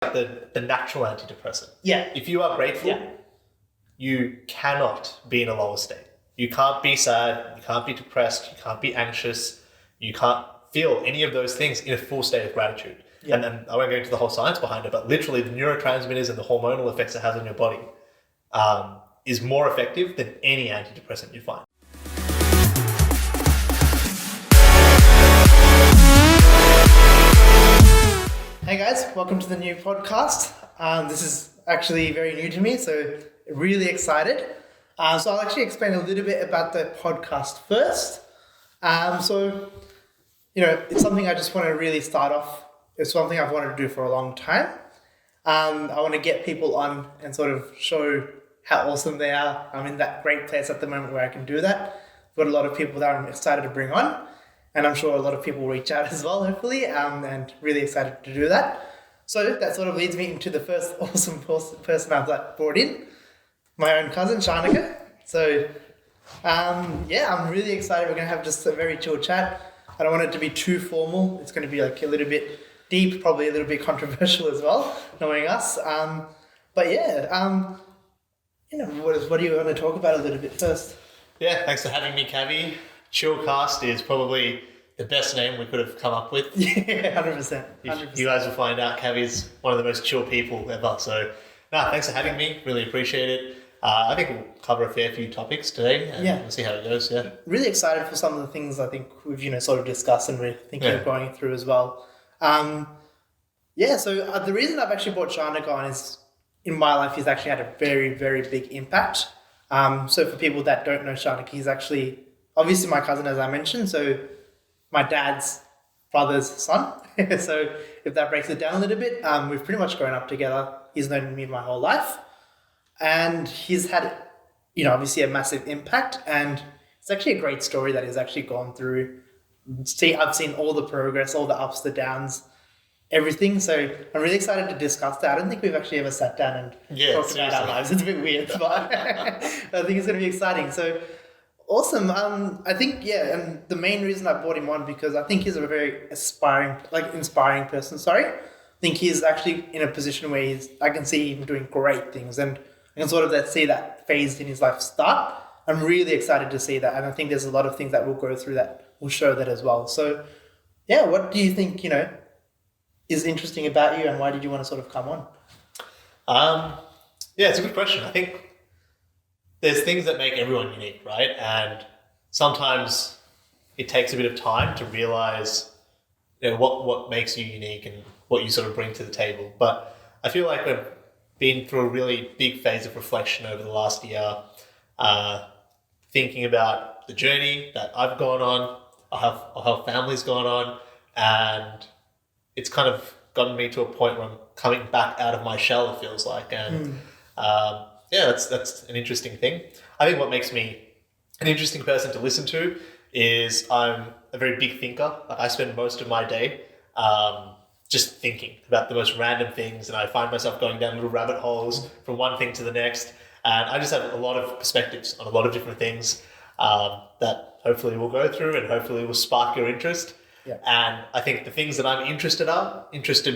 the natural antidepressant. Yeah. If you are grateful, you cannot be in a lower state. You can't be sad, you can't be depressed, you can't be anxious, you can't feel any of those things in a full state of gratitude. Yeah. And then I won't go into the whole science behind it, but literally the neurotransmitters and the hormonal effects it has on your body is more effective than any antidepressant you find. Hey guys, welcome to the new podcast. This is actually very new to me, so really excited. So I'll actually explain a little bit about the podcast first. It's something I just want to really start off. It's something I've wanted to do for a long time. I want to get people on and sort of show how awesome they are. I'm in that great place at the moment where I can do that. I've got a lot of people that I'm excited to bring on. And I'm sure a lot of people will reach out as well, hopefully, and really excited to do that. So that sort of leads me into the first awesome person I've brought in, my own cousin, Shanaka. So, I'm really excited. We're going to have just a very chill chat. I don't want it to be too formal. It's going to be like a little bit deep, probably a little bit controversial as well, knowing us. What do you want to talk about a little bit first? Yeah, thanks for having me, Kavien. Chillcast is probably the best name we could have come up with. Yeah, 100%. You guys will find out Kavi's one of the most chill people ever. So, thanks for having me. Really appreciate it. I think we'll cover a fair few topips today and we'll see how it goes. Yeah. Really excited for some of the things I think we've, sort of discussed and we're thinking of going through as well. So the reason I've actually brought Shanaka on is in my life, he's actually had a very, very big impact. So for people that don't know Shanaka, he's actually obviously my cousin, as I mentioned, so my dad's brother's son. So if that breaks it down a little bit, we've pretty much grown up together. He's known me my whole life. And he's had, obviously a massive impact. And it's actually a great story that he's actually gone through. I've seen all the progress, all the ups, the downs, everything. So I'm really excited to discuss that. I don't think we've actually ever sat down and talked about our lives. It's a bit weird, but I think it's going to be exciting. So awesome. I think, and the main reason I brought him on because I think he's a very inspiring person, I think he's actually in a position where I can see him doing great things and I can sort of see that phase in his life start. I'm really excited to see that. And I think there's a lot of things that we'll go through that will show that as well. So, what do you think, is interesting about you and why did you want to sort of come on? It's a good question. I think there's things that make everyone unique, right? And sometimes it takes a bit of time to realize what makes you unique and what you sort of bring to the table. But I feel like we've been through a really big phase of reflection over the last year, thinking about the journey that I've gone on, our whole family's gone on, and it's kind of gotten me to a point where I'm coming back out of my shell, it feels like. And that's an interesting thing. I think what makes me an interesting person to listen to is I'm a very big thinker. I spend most of my day just thinking about the most random things, and I find myself going down little rabbit holes from one thing to the next. And I just have a lot of perspectives on a lot of different things that hopefully we'll go through and hopefully will spark your interest. Yeah. And I think the things that I'm interested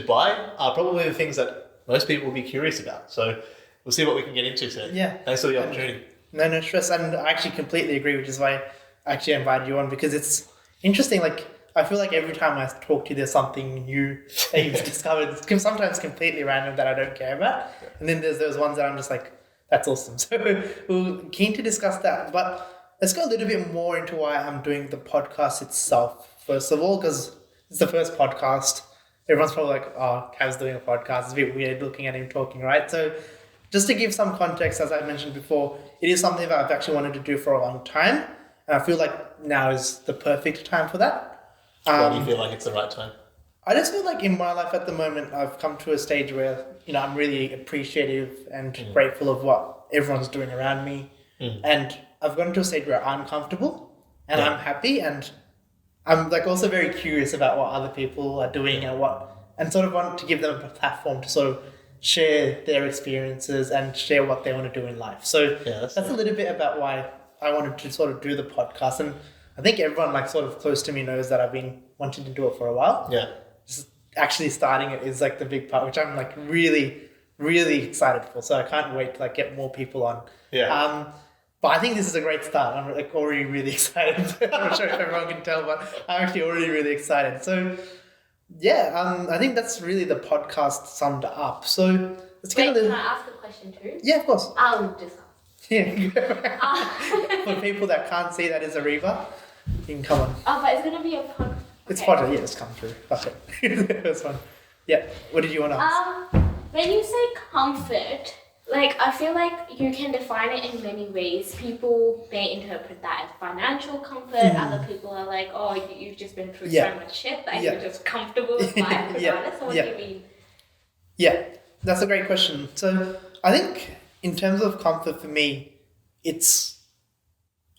by are probably the things that most people will be curious about. So we'll see what we can get into today. Yeah. Thanks for the opportunity. No stress. And I actually completely agree, which is why I actually invited you on, because it's interesting. Like, I feel like every time I talk to you, there's something new that you've discovered. It's sometimes completely random that I don't care about. Yeah. And then there's those ones that I'm just like, that's awesome. So we're keen to discuss that. But let's go a little bit more into why I'm doing the podcast itself. First of all, because it's the first podcast. Everyone's probably like, oh, Kav's doing a podcast. It's a bit weird looking at him talking, right? So just to give some context, as I mentioned before, it is something that I've actually wanted to do for a long time. And I feel like now is the perfect time for that. Why do you feel like it's the right time? I just feel like in my life at the moment, I've come to a stage where, I'm really appreciative and grateful of what everyone's doing around me. And I've gotten to a stage where I'm comfortable and I'm happy, and I'm also very curious about what other people are doing and sort of want to give them a platform to sort of share their experiences and share what they want to do in life. So that's a little bit about why I wanted to sort of do the podcast. And I think everyone sort of close to me knows that I've been wanting to do it for a while. Yeah. Just actually starting it is like the big part, which I'm like really, really excited for. So I can't wait to like get more people on. Yeah. But I think this is a great start. I'm like already really excited. I'm not sure if everyone can tell, but I'm actually already really excited. So yeah, I think that's really the podcast summed up. So let's get a little. Can I ask a question too? Yeah, of course. I'll just ask. Yeah. For people that can't see that is a Reba, you can come on. Oh, but it's gonna be a podcast. It's podcast. Yeah, just come through. Fuck it. That's fine. Yeah. What did you want to ask? When you say comfort, like I feel like you can define it in many ways. People may interpret that as financial comfort. Other people are like, oh, you've just been through so much shit that you're just comfortable with life regardless. So what do you mean? Yeah, that's a great question. So I think in terms of comfort for me, it's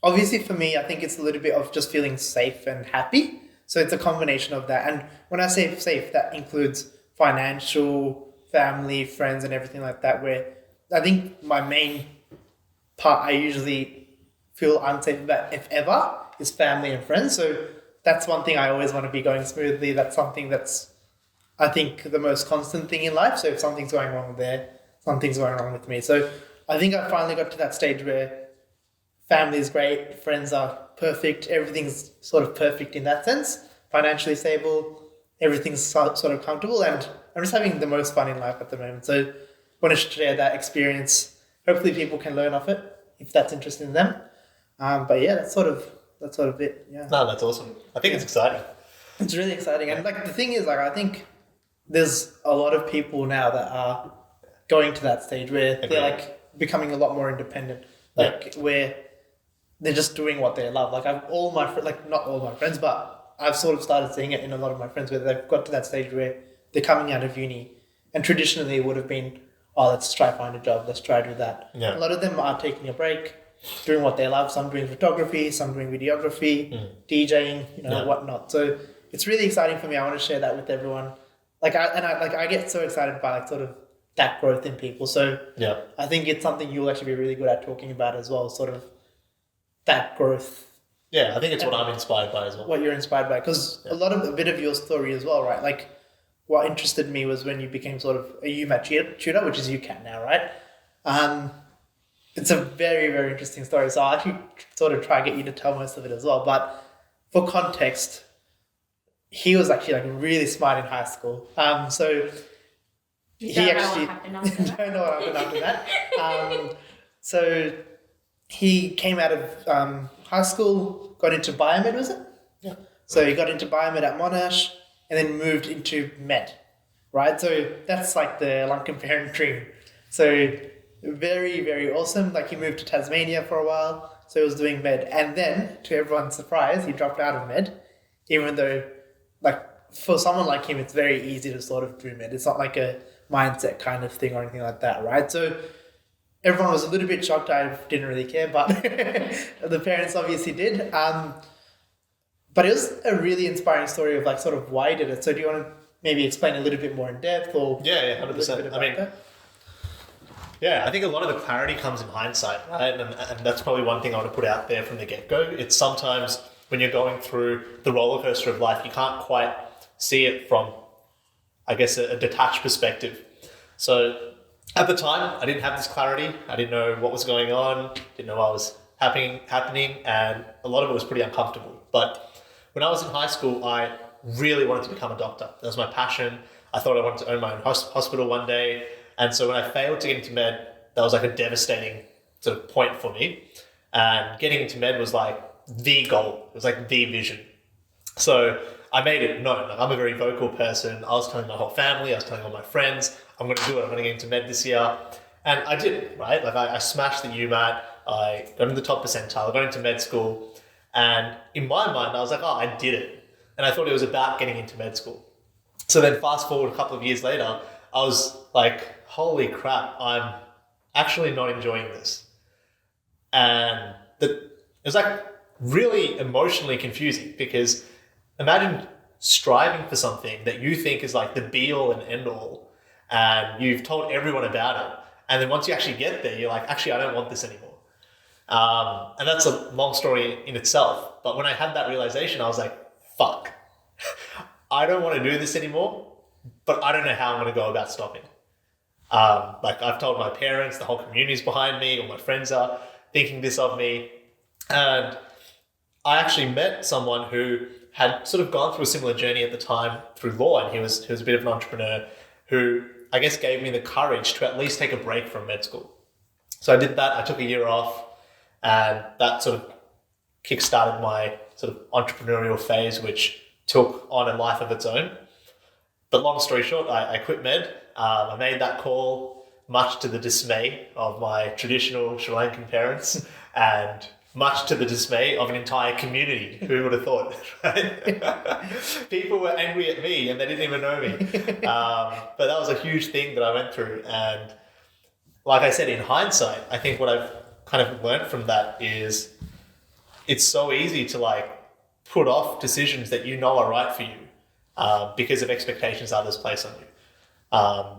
obviously for me, I think it's a little bit of just feeling safe and happy. So it's a combination of that. And when I say safe, that includes financial, family, friends, and everything like that, where I think my main part I usually feel unsafe about, if ever, is family and friends. So that's one thing I always want to be going smoothly. That's something that's, I think, the most constant thing in life. So if something's going wrong there, something's going wrong with me. So I think I finally got to that stage where family is great, friends are perfect, everything's sort of perfect in that sense, financially stable, everything's sort of comfortable, and I'm just having the most fun in life at the moment. So I want to share that experience. Hopefully people can learn off it if that's interesting in them. But yeah, that's sort of it. Yeah. No, that's awesome. I think it's exciting. It's really exciting. And like the thing is, like I think there's a lot of people now that are going to that stage where they're like becoming a lot more independent. Like where they're just doing what they love. Like not all my friends, but I've sort of started seeing it in a lot of my friends where they've got to that stage where they're coming out of uni, and traditionally it would have been, oh, let's try find a job, let's try do that. Yeah. A lot of them are taking a break, doing what they love. Some doing photography, some doing videography, DJing, whatnot. So it's really exciting for me. I want to share that with everyone. I get so excited by like sort of that growth in people. So yeah, I think it's something you'll actually be really good at talking about as well. Sort of that growth. Yeah, I think it's what I'm inspired by as well. What you're inspired by, because a bit of your story as well, right? Like what interested me was when you became sort of a UMAT tutor, which is UCAT now, right? It's a very, very interesting story. So I'll actually sort of try to get you to tell most of it as well. But for context, he was actually like really smart in high school. So you don't know what happened after that. Don't know what happened after that. So he came out of high school, got into biomed, was it? Yeah. So he got into biomed at Monash and then moved into med, right? So that's like the Lankan parent dream. So very, very awesome. Like he moved to Tasmania for a while, so he was doing med. And then, to everyone's surprise, he dropped out of med, even though, like, for someone like him, it's very easy to sort of do med. It's not like a mindset kind of thing or anything like that, right? So everyone was a little bit shocked. I didn't really care, but the parents obviously did. But it was a really inspiring story of like sort of why he did it. So do you want to maybe explain a little bit more in depth or? Yeah, 100%. I mean, yeah, I think a lot of the clarity comes in hindsight, right? And that's probably one thing I want to put out there from the get-go. It's sometimes when you're going through the roller coaster of life, you can't quite see it from, I guess, a detached perspective. So at the time, I didn't have this clarity. I didn't know what was going on, didn't know what was happening, and a lot of it was pretty uncomfortable. But when I was in high school, I really wanted to become a doctor. That was my passion. I thought I wanted to own my own hospital one day. And so when I failed to get into med, that was like a devastating sort of point for me. And getting into med was like the goal. It was like the vision. So I made it known. Like, I'm a very vocal person. I was telling my whole family, I was telling all my friends, I'm going to do it. I'm going to get into med this year. And I did it, right? Like I smashed the UMAT. I got into the top percentile. I got into med school. And in my mind, I was like, oh, I did it. And I thought it was about getting into med school. So then fast forward a couple of years later, I was like, holy crap, I'm actually not enjoying this. And it was like really emotionally confusing, because imagine striving for something that you think is like the be all and end all, and you've told everyone about it. And then once you actually get there, you're like, actually, I don't want this anymore. And that's a long story in itself. But when I had that realization, I was like, fuck, I don't want to do this anymore. but I don't know how I'm going to go about stopping. Like I've told my parents, the whole community's behind me, all my friends are thinking this of me. And I actually met someone who had sort of gone through a similar journey at the time through law, and he was a bit of an entrepreneur who I guess gave me the courage to at least take a break from med school. So I did that. I took a year off, and that sort of kick-started my sort of entrepreneurial phase, which took on a life of its own. But long story short, I quit med. I made that call much to the dismay of my traditional Sri Lankan parents and much to the dismay of an entire community. Who would have thought, right? People were angry at me and they didn't even know me. But that was a huge thing that I went through. And like I said, in hindsight, I think what I've kind of learned from that is it's so easy to like put off decisions that you know are right for you because of expectations others place on you.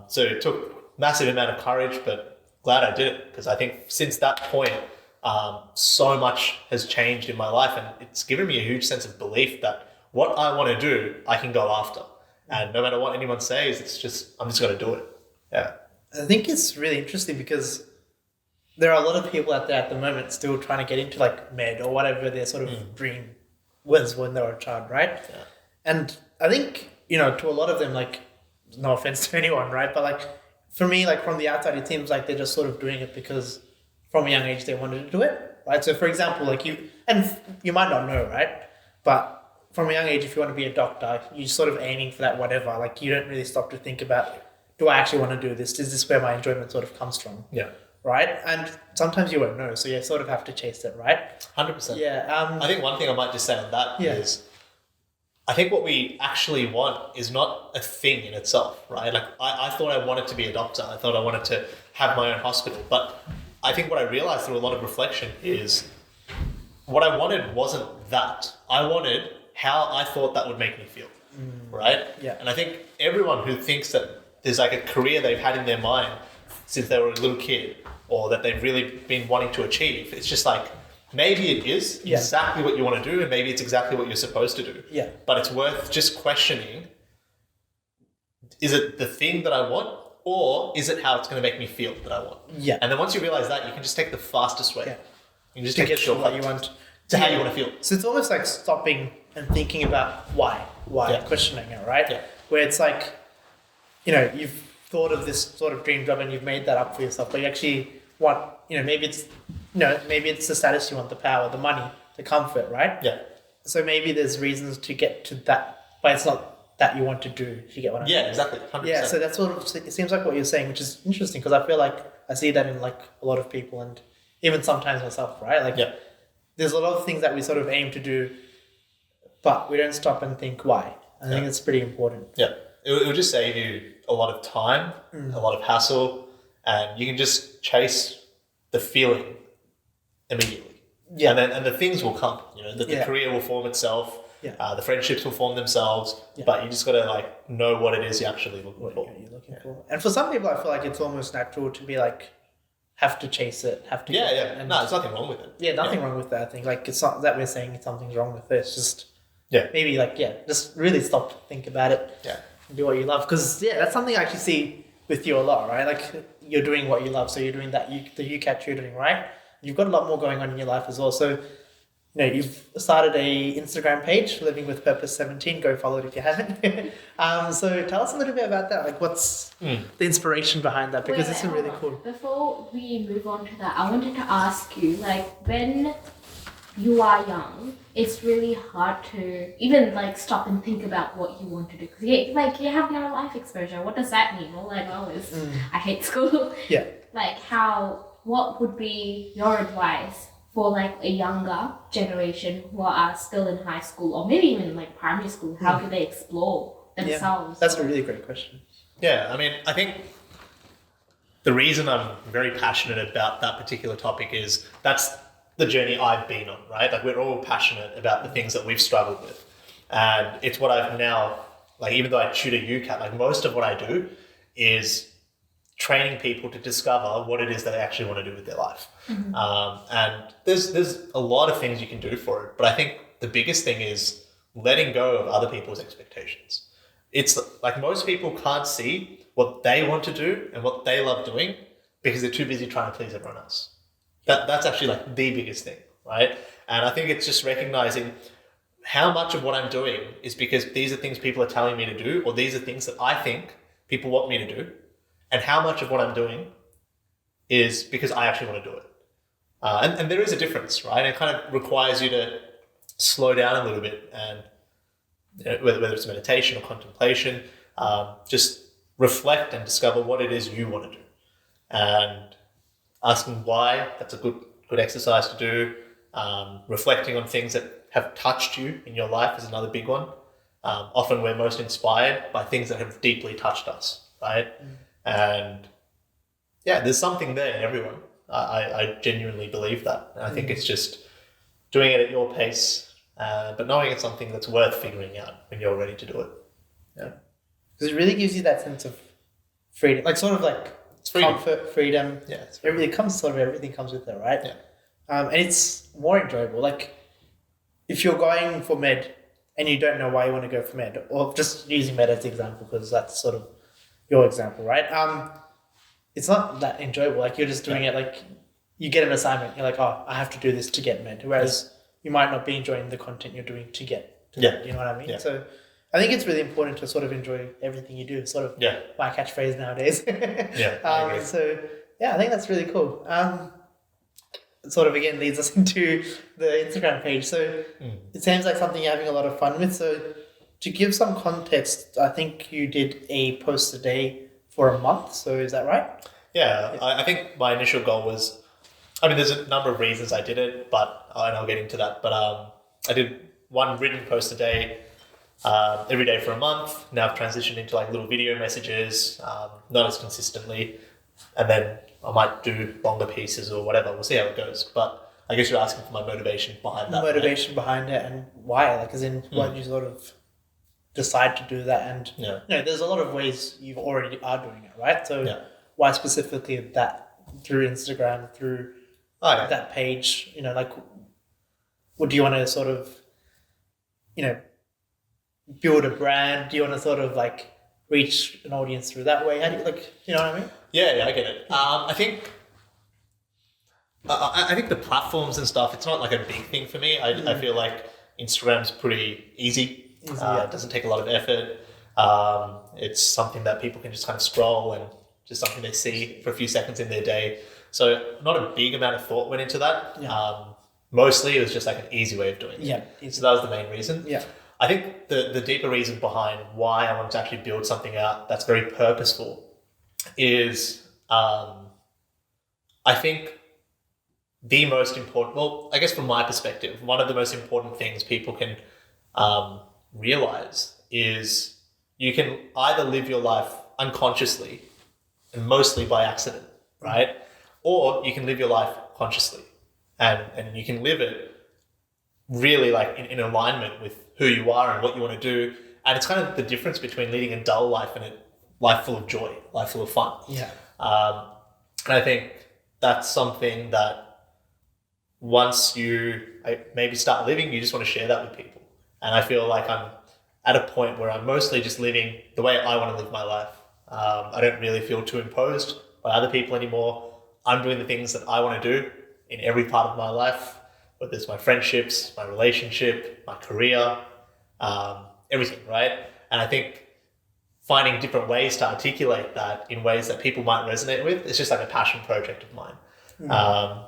So it took massive amount of courage, but glad I did it, because I think since that point, so much has changed in my life, and it's given me a huge sense of belief that what I want to do, I can go after. And no matter what anyone says, I'm just going to do it. Yeah. I think it's really interesting because there are a lot of people out there at the moment still trying to get into like med or whatever their sort of dream was when they were a child, right? Yeah. And I think, to a lot of them, like, no offense to anyone, right? But like, for me, like from the outside, it seems like they're just sort of doing it because from a young age they wanted to do it, right? So for example, like you might not know, right? But from a young age, if you want to be a doctor, you're sort of aiming for that whatever. Like you don't really stop to think about, do I actually want to do this? Is this where my enjoyment sort of comes from? Yeah. Right? And sometimes you won't know, so you sort of have to chase it, right? 100%. Yeah. I think one thing I might just say on that is I think what we actually want is not a thing in itself, right? Like I thought I wanted to be a doctor. I thought I wanted to have my own hospital. But I think what I realized through a lot of reflection is what I wanted wasn't that. I wanted how I thought that would make me feel, right? Yeah. And I think everyone who thinks that there's like a career they've had in their mind since they were a little kid or that they've really been wanting to achieve, it's just like, maybe it is exactly what you want to do, and maybe it's exactly what you're supposed to do. Yeah. But it's worth just questioning, is it the thing that I want, or is it how it's going to make me feel that I want? Yeah. And then once you realize that, you can just take the fastest way. Yeah. You can just To take get the to shortcut what you want. to how you want to feel. So it's almost like stopping and thinking about why, questioning it, right? Yeah. Where it's like, you've thought of this sort of dream job and you've made that up for yourself, but you actually want, maybe it's the status you want, the power, the money, the comfort, right? Yeah. So maybe there's reasons to get to that, but it's not that you want to do, if you get what I mean. Yeah, exactly. 100%. Yeah, so that's sort of, it seems like what you're saying, which is interesting, because I feel like I see that in like a lot of people and even sometimes myself, right? Like there's a lot of things that we sort of aim to do, but we don't stop and think why. I think it's pretty important. Yeah. It will just save you a lot of time, a lot of hassle, and you can just chase the feeling immediately. Yeah. And the things will come, the career will form itself. Yeah. The friendships will form themselves, but you just got to like know what it is you're actually looking for. You're looking for. And for some people, I feel like it's almost natural to be like, have to chase it, have to. Yeah, yeah. No, there's nothing wrong with it. Yeah, nothing wrong with that. I think like it's not that we're saying something's wrong with it. It's just maybe like just really stop to think about it. Yeah. And do what you love, because that's something I actually see with you a lot, right? Like you're doing what you love, so you're doing that the UCAT tutoring, right? You've got a lot more going on in your life as well. So you've started a Instagram page, Living with Purpose 17. Go follow it if you haven't. So tell us a little bit about that. Like, what's the inspiration behind that? Because it's really cool. Before we move on to that, I wanted to ask you, like, when you are young, it's really hard to even like stop and think about what you want to do, because you have no life exposure. What does that mean? All I know is I hate school. Yeah. Like, what would be your advice for like a younger generation who are still in high school or maybe even like primary school? How do they explore themselves? That's a really great question. Yeah, I mean, I think the reason I'm very passionate about that particular topic is that's the journey I've been on, right? Like we're all passionate about the things that we've struggled with. And it's what I've now, like even though I tutor UCAT, like most of what I do is training people to discover what it is that they actually want to do with their life. And there's a lot of things you can do for it. But I think the biggest thing is letting go of other people's expectations. it's like most people can't see what they want to do and what they love doing because they're too busy trying to please everyone else. That's actually like the biggest thing, right? And I think it's just recognizing how much of what I'm doing is because these are things people are telling me to do, or these are things that I think people want me to do, and how much of what I'm doing is because I actually want to do it. And there is a difference, right? It kind of requires you to slow down a little bit, and whether it's meditation or contemplation, just reflect and discover what it is you want to do. And asking why, that's a good exercise to do. Reflecting on things that have touched you in your life is another big one. Often we're most inspired by things that have deeply touched us, right? And yeah, there's something there in everyone. I genuinely believe that. And I think it's just doing it at your pace, but knowing it's something that's worth figuring out when you're ready to do it. Yeah. Because it really gives you that sense of freedom, like sort of like comfort, freedom. Yeah. Everything comes with it, right? Yeah. And it's more enjoyable. Like if you're going for med and you don't know why you want to go for med, or just using med as an example because that's sort of your example, right? It's not that enjoyable. Like you're just doing it like you get an assignment. You're like, oh, I have to do this to get med. Whereas you might not be enjoying the content you're doing to get to med. You know what I mean? Yeah. So I think it's really important to sort of enjoy everything you do. It's sort of my catchphrase nowadays. So yeah, I think that's really cool. It sort of again leads us into the Instagram page. So it seems like something you're having a lot of fun with. So to give some context, I think you did a post a day for a month. So is that right? Yeah. I think my initial goal was, there's a number of reasons I did it, and I'll get into that. But I did one written post a day every day for a month. Now I've transitioned into like little video messages, not as consistently. And then I might do longer pieces or whatever. We'll see how it goes. But I guess you're asking for my motivation behind that. Motivation behind it and why? Like, as in, why did you sort of decide to do that? And there's a lot of ways you already are doing it, right? So why specifically that through Instagram, through that page? Like, what do you want to sort of, build a brand? Do you want to sort of like reach an audience through that way? How do you you know what I mean? Yeah, I get it. I think the platforms and stuff, it's not like a big thing for me. I feel like Instagram's pretty easy. It doesn't take a lot of effort. It's something that people can just kind of scroll and just something they see for a few seconds in their day. So not a big amount of thought went into that. Mostly it was just like an easy way of doing it. So that was the main reason. Yeah. I think the deeper reason behind why I wanted to actually build something out that's very purposeful is I think the most important, well, I guess from my perspective, one of the most important things people can realize is you can either live your life unconsciously and mostly by accident, right? Or you can live your life consciously and you can live it really like in alignment with who you are and what you want to do. And it's kind of the difference between leading a dull life and a life full of joy, life full of fun. Yeah. And I think that's something that once you maybe start living, you just want to share that with people. And I feel like I'm at a point where I'm mostly just living the way I want to live my life. I don't really feel too imposed by other people anymore. I'm doing the things that I want to do in every part of my life, whether it's my friendships, my relationship, my career, everything, right? And I think finding different ways to articulate that in ways that people might resonate with, it's just like a passion project of mine.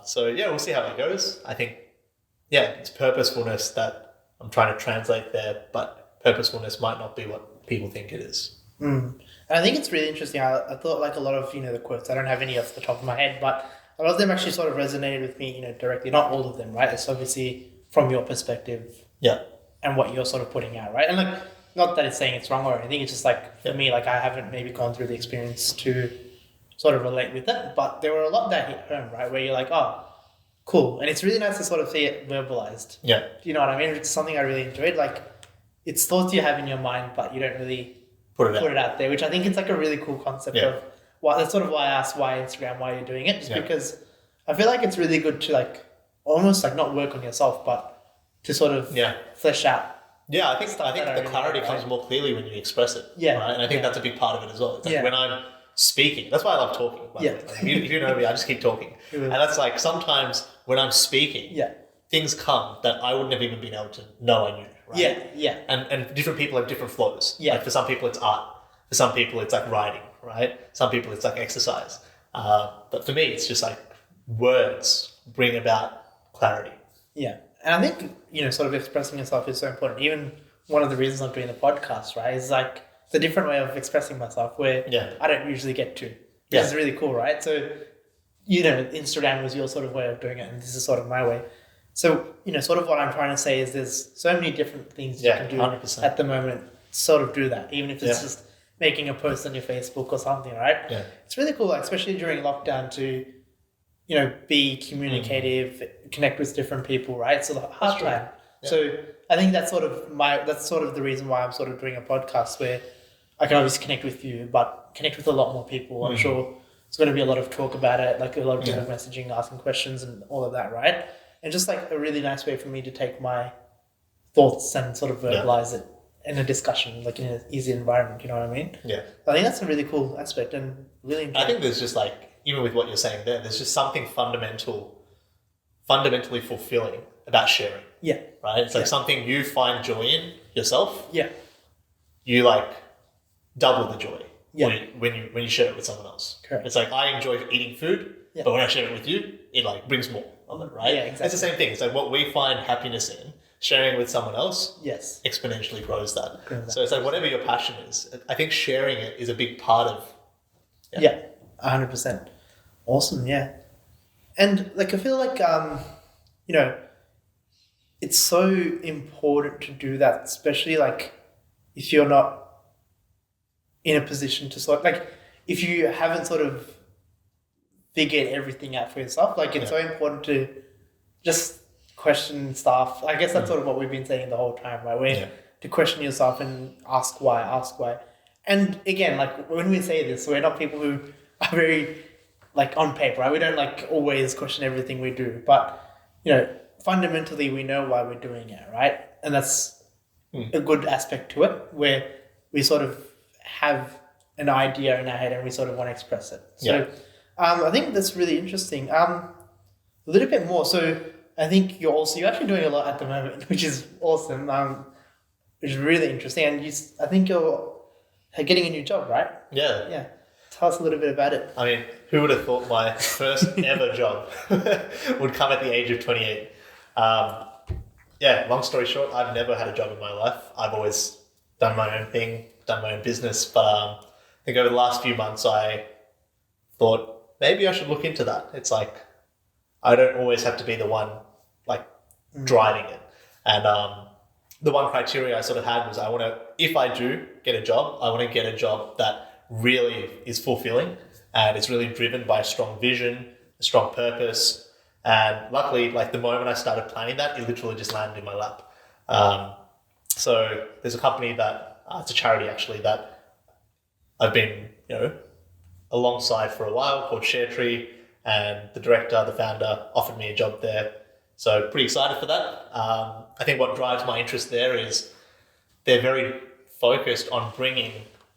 So yeah, we'll see how it goes. I think, it's purposefulness that I'm trying to translate there, but purposefulness might not be what people think it is. And I think it's really interesting. I thought like a lot of, the quotes, I don't have any off the top of my head, but a lot of them actually sort of resonated with me, directly. Not all of them, right? It's obviously from your perspective. Yeah. And what you're sort of putting out, right? And like, not that it's saying it's wrong or anything. It's just like, for me, like I haven't maybe gone through the experience to sort of relate with it. But there were a lot that hit home, right? Where you're like, oh, cool. And it's really nice to sort of see it verbalized. Yeah. Do you know what I mean? It's something I really enjoyed. Like, it's thoughts you have in your mind, but you don't really put it out there, which I think it's like a really cool concept of that's sort of why I asked why Instagram, why you're doing it, just because I feel like it's really good to like almost like not work on yourself, but to sort of flesh out Yeah, I think the clarity comes more clearly when you express it. Yeah. Right? And I think that's a big part of it as well. It's like when I'm speaking, that's why I love talking. By the way. Like, if you know me, I just keep talking. And that's like sometimes when I'm speaking, things come that I wouldn't have even been able to know I knew. Right? Yeah. And different people have different flows. Yeah. Like for some people it's art. For some people it's like writing, right? Some people it's like exercise. But for me, it's just like words bring about clarity. Yeah. And I think, sort of expressing yourself is so important. Even one of the reasons I'm doing the podcast, right, is like it's a different way of expressing myself where I don't usually get to. Which is really cool, right? So, Instagram was your sort of way of doing it and this is sort of my way. So, sort of what I'm trying to say is there's so many different things you can do 100%. At the moment to sort of do that, even if it's just making a post on your Facebook or something, right? Yeah. It's really cool, like, especially during lockdown to, be communicative, connect with different people, right? So the hard time. Yeah. So I think that's sort of the reason why I'm sort of doing a podcast where I can obviously connect with you, but connect with a lot more people. I'm sure there's going to be a lot of talk about it, like a lot of people messaging, asking questions and all of that, right? And just like a really nice way for me to take my thoughts and sort of verbalize it in a discussion, like in an easy environment, you know what I mean? Yeah. I think that's a really cool aspect and really I think there's just like, even with what you're saying there's just something fundamentally fulfilling about sharing. Yeah. Right? It's like something you find joy in yourself. Yeah. You like double the joy when you share it with someone else. Correct. It's like I enjoy eating food, but when I share it with you, it like brings more of it, right? Yeah, exactly. It's the same thing. It's like what we find happiness in, sharing it with someone else exponentially grows that. So it's like whatever your passion is, I think sharing it is a big part of 100%. Awesome, yeah. And like I feel like it's so important to do that, especially like if you're not in a position to sort of, like if you haven't sort of figured everything out for yourself, like it's so important to just question stuff. I guess that's sort of what we've been saying the whole time, right? Where to question yourself and ask why. And again, like when we say this, we're not people who are very like on paper, right? We don't like always question everything we do, but fundamentally we know why we're doing it, right? And that's a good aspect to it, where we sort of have an idea in our head and we sort of want to express it. So I think that's really interesting. A little bit more. So I think you're actually doing a lot at the moment, which is awesome. Which is really interesting. And I think you're getting a new job, right? Yeah. Yeah. Tell us a little bit about it. I mean, who would have thought my first ever job would come at the age of 28? Long story short, I've never had a job in my life. I've always done my own thing, done my own business. But I think over the last few months, I thought maybe I should look into that. It's like I don't always have to be the one like driving it. And the one criteria I sort of had was if I do get a job, I want to get a job that really is fulfilling and it's really driven by a strong vision, a strong purpose. And luckily, like the moment I started planning that, it literally just landed in my lap. So there's a company that, it's a charity actually, that I've been, alongside for a while called ShareTree, and the director, the founder offered me a job there. So pretty excited for that. I think what drives my interest there is they're very focused on bringing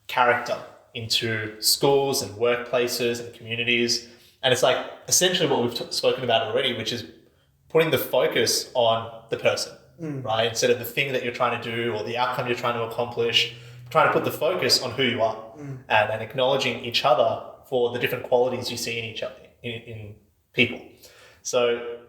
character into schools and workplaces and communities. And it's like essentially what we've spoken about already, which is putting the focus on the person, right? Instead of the thing that you're trying to do or the outcome you're trying to accomplish, trying to put the focus on who you are and acknowledging each other for the different qualities you see in each other, in people. So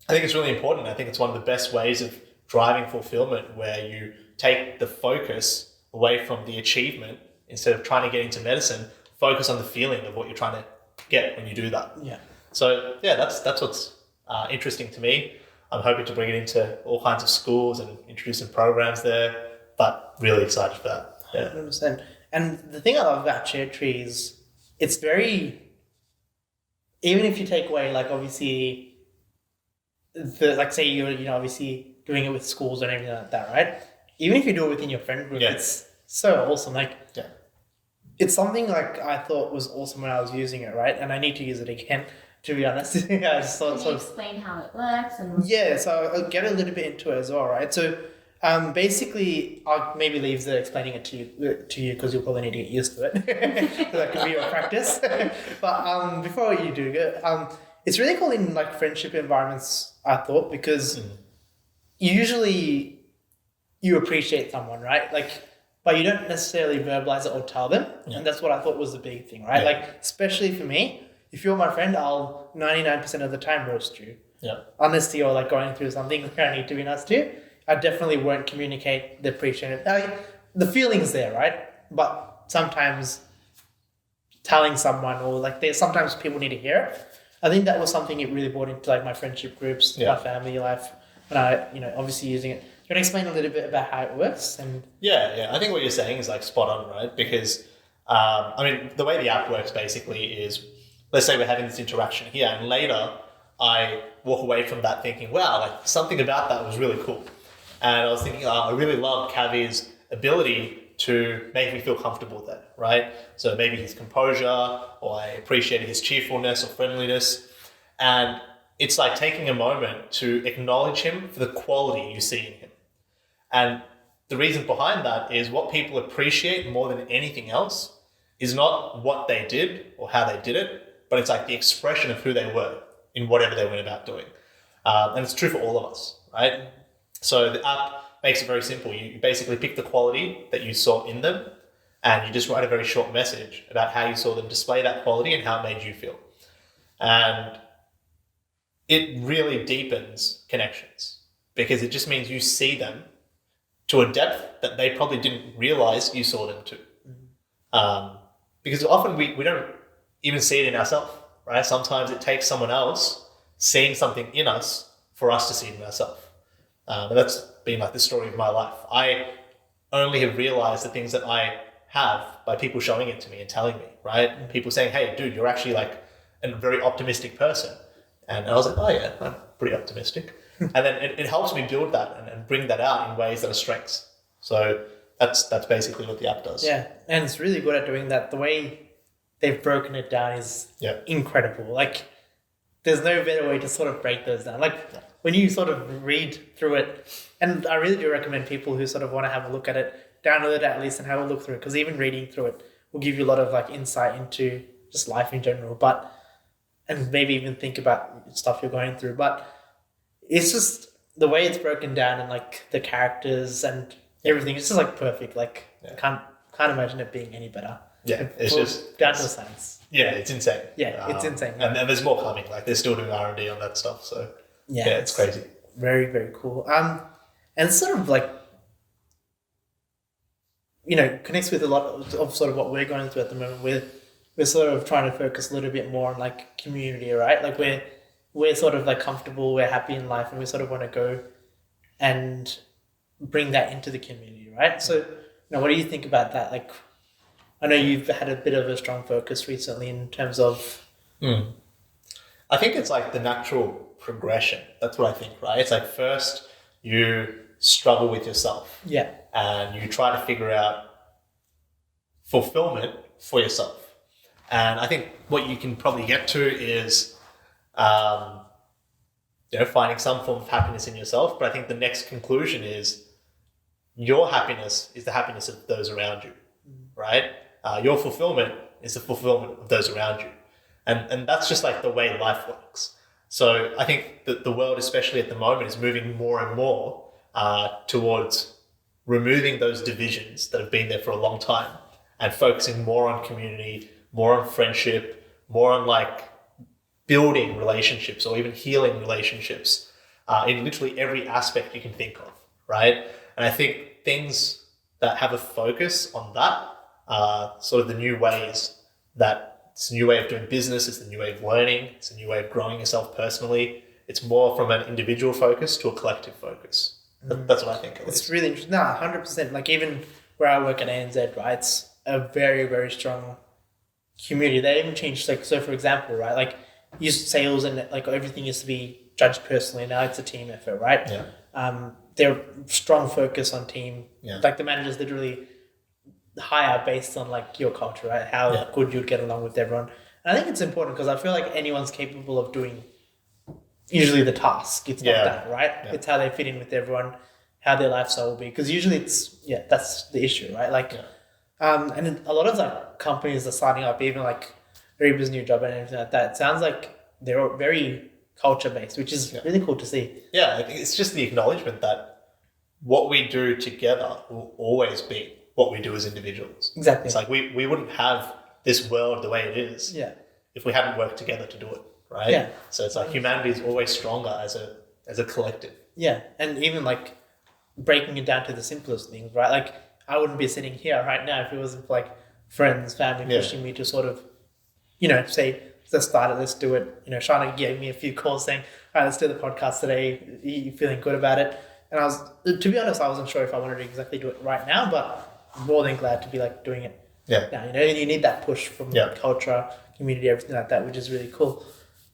I think it's really important. I think it's one of the best ways of driving fulfillment, where you take the focus away from the achievement. Instead of trying to get into medicine, focus on the feeling of what you're trying to get when you do that. Yeah. So that's what's interesting to me. I'm hoping to bring it into all kinds of schools and introduce some programs there, but really excited for that. Yeah. 100%. And the thing I love about ShareTree is it's very, even if you take away like obviously say you're obviously doing it with schools and everything like that, right? Even if you do it within your friend group, it's so awesome. Like it's something like I thought was awesome when I was using it, right? And I need to use it again, to be honest. I just Can you explain how it works? So I'll get a little bit into it as well, right? So Basically, I'll maybe leave the explaining it to you because you'll probably need to get used to it. So that can be your practice. But before you do it, it's really cool in like friendship environments, I thought, because usually you appreciate someone, right? Like, but you don't necessarily verbalize it or tell them. Yeah. And that's what I thought was the big thing, right? Yeah. Like, especially for me, if you're my friend, I'll 99% of the time roast you. Yeah. Unless you're like going through something where I need to be nice to you, I definitely won't communicate the appreciation. The feeling's there, right? But sometimes telling someone or like sometimes people need to hear it. I think that was something it really brought into like my friendship groups, my family life, when I, obviously using it. Do you want to explain a little bit about how it works? And Yeah. I think what you're saying is like spot on, right? Because, the way the app works basically is, let's say we're having this interaction here and later I walk away from that thinking, wow, like something about that was really cool. And I was thinking, I really love Kavi's ability to make me feel comfortable there, right? So maybe his composure, or I appreciated his cheerfulness or friendliness. And it's like taking a moment to acknowledge him for the quality you see in him. And the reason behind that is what people appreciate more than anything else is not what they did or how they did it, but it's like the expression of who they were in whatever they went about doing. And it's true for all of us, right? So the app makes it very simple. You basically pick the quality that you saw in them and you just write a very short message about how you saw them display that quality and how it made you feel. And it really deepens connections because it just means you see them to a depth that they probably didn't realize you saw them to. Because often we don't even see it in ourselves, right? Sometimes it takes someone else seeing something in us for us to see it in ourselves. And that's been like the story of my life. I only have realized the things that I have by people showing it to me and telling me, right? And people saying, hey, dude, you're actually like a very optimistic person. And I was like, oh yeah, I'm pretty optimistic. And then it helps me build that and bring that out in ways that are strengths. So that's basically what the app does. Yeah, and it's really good at doing that. The way they've broken it down is incredible. Like, there's no better way to sort of break those down. Like, when you sort of read through it, and I really do recommend people who sort of want to have a look at it, download it at least and have a look through it, because even reading through it will give you a lot of like insight into just life in general, and maybe even think about stuff you're going through. But it's just the way it's broken down and like the characters and everything, it's just like perfect. Like, I can't imagine it being any better. Yeah, it's just down to science. Yeah, it's insane. Yeah, it's insane. And there's more coming. Like, they're still doing R&D on that stuff. So yeah, it's crazy. Very, very cool. And it's sort of like, connects with a lot of sort of what we're going through at the moment. We're sort of trying to focus a little bit more on like community, right? Like we're sort of like comfortable, we're happy in life, and we sort of want to go and bring that into the community, right? So, what do you think about that? Like, I know you've had a bit of a strong focus recently in terms of... I think it's like the natural progression. That's what I think, right? It's like first you struggle with yourself. Yeah. And you try to figure out fulfillment for yourself. And I think what you can probably get to is, finding some form of happiness in yourself. But I think the next conclusion is your happiness is the happiness of those around you, right? Your fulfillment is the fulfillment of those around you. And that's just like the way life works. So I think that the world, especially at the moment, is moving more and more towards removing those divisions that have been there for a long time and focusing more on community, more on friendship, more on like building relationships or even healing relationships in literally every aspect you can think of, right? And I think things that have a focus on that are sort of the new ways that it's a new way of doing business, it's a new way of learning, it's a new way of growing yourself personally. It's more from an individual focus to a collective focus. That's what I think. It's really interesting. No, 100%. Like, even where I work at ANZ, right, it's a very, very strong community. They even changed, like, so for example, right, like, sales and like everything used to be judged personally. Now it's a team effort, right? Yeah. They're strong focus on team. Yeah. Like, the managers literally hire based on like your culture, right? How good you'd get along with everyone. And I think it's important because I feel like anyone's capable of doing usually the task. It's not that, right? Yeah. It's how they fit in with everyone. how their lifestyle will be. Because usually that's the issue, right? Like, and then a lot of like companies are starting up, even like Reba's new job and everything like that. It sounds like they're very culture based, which is really cool to see. Yeah, I think it's just the acknowledgement that what we do together will always be what we do as individuals. Exactly. It's like we wouldn't have this world the way it is if we hadn't worked together to do it, right? Yeah. So it's like humanity is always stronger as a collective. Yeah, and even like breaking it down to the simplest things, right? Like I wouldn't be sitting here right now if it wasn't for like friends, family pushing me to sort of, say, let's start it, let's do it. Shanaka gave me a few calls saying, all right, let's do the podcast today. Are you feeling good about it? And to be honest, I wasn't sure if I wanted to exactly do it right now, but I'm more than glad to be like doing it now. And you need that push from culture, community, everything like that, which is really cool.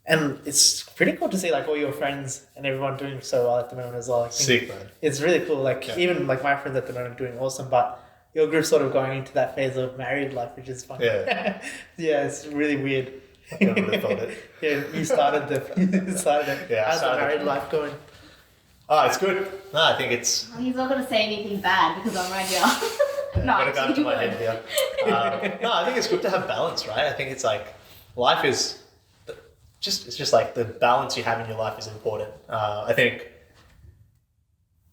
And it's pretty cool to see like all your friends and everyone doing so well at the moment as well. I think sick, man. It's really cool. Like even like my friends at the moment are doing awesome, but your group's sort of going into that phase of married life, which is fun. Yeah. Yeah, it's really weird. I never would have thought it. Yeah, you started it. How's the married life going? Oh, it's good. No, I think it's... He's not going to say anything bad because I'm right here. No, I've got to go into my head here. No, I think it's good to have balance, right? I think it's like life is... It's just like the balance you have in your life is important. I think,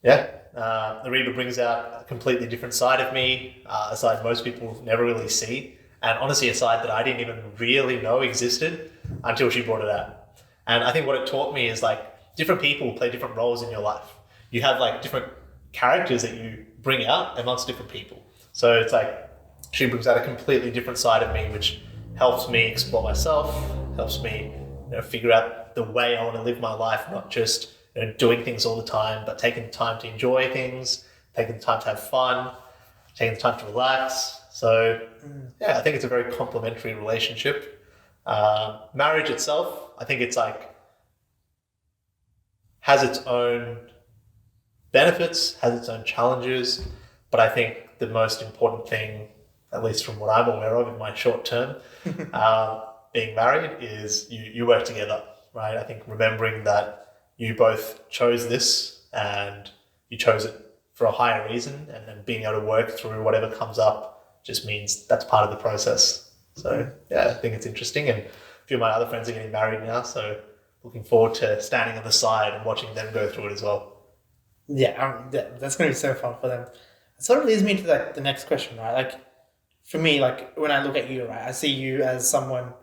Ariba brings out a completely different side of me, a side most people never really see. And honestly, a side that I didn't even really know existed until she brought it out. And I think what it taught me is like different people play different roles in your life. You have like different characters that you bring out amongst different people. So it's like she brings out a completely different side of me, which helps me explore myself, helps me figure out the way I want to live my life, not just doing things all the time, but taking the time to enjoy things, taking the time to have fun, taking the time to relax. So I think it's a very complementary relationship. Marriage itself, I think it's like has its own benefits, has its own challenges, but I think the most important thing, at least from what I'm aware of in my short term, being married is you work together, right? I think remembering that you both chose this and you chose it for a higher reason, and then being able to work through whatever comes up just means that's part of the process. So I think it's interesting, and a few of my other friends are getting married now, so looking forward to standing on the side and watching them go through it as well. That's going to be so fun for them. It sort of leads me to the next question, right? Like for me, like when I look at you, right, I see you as someone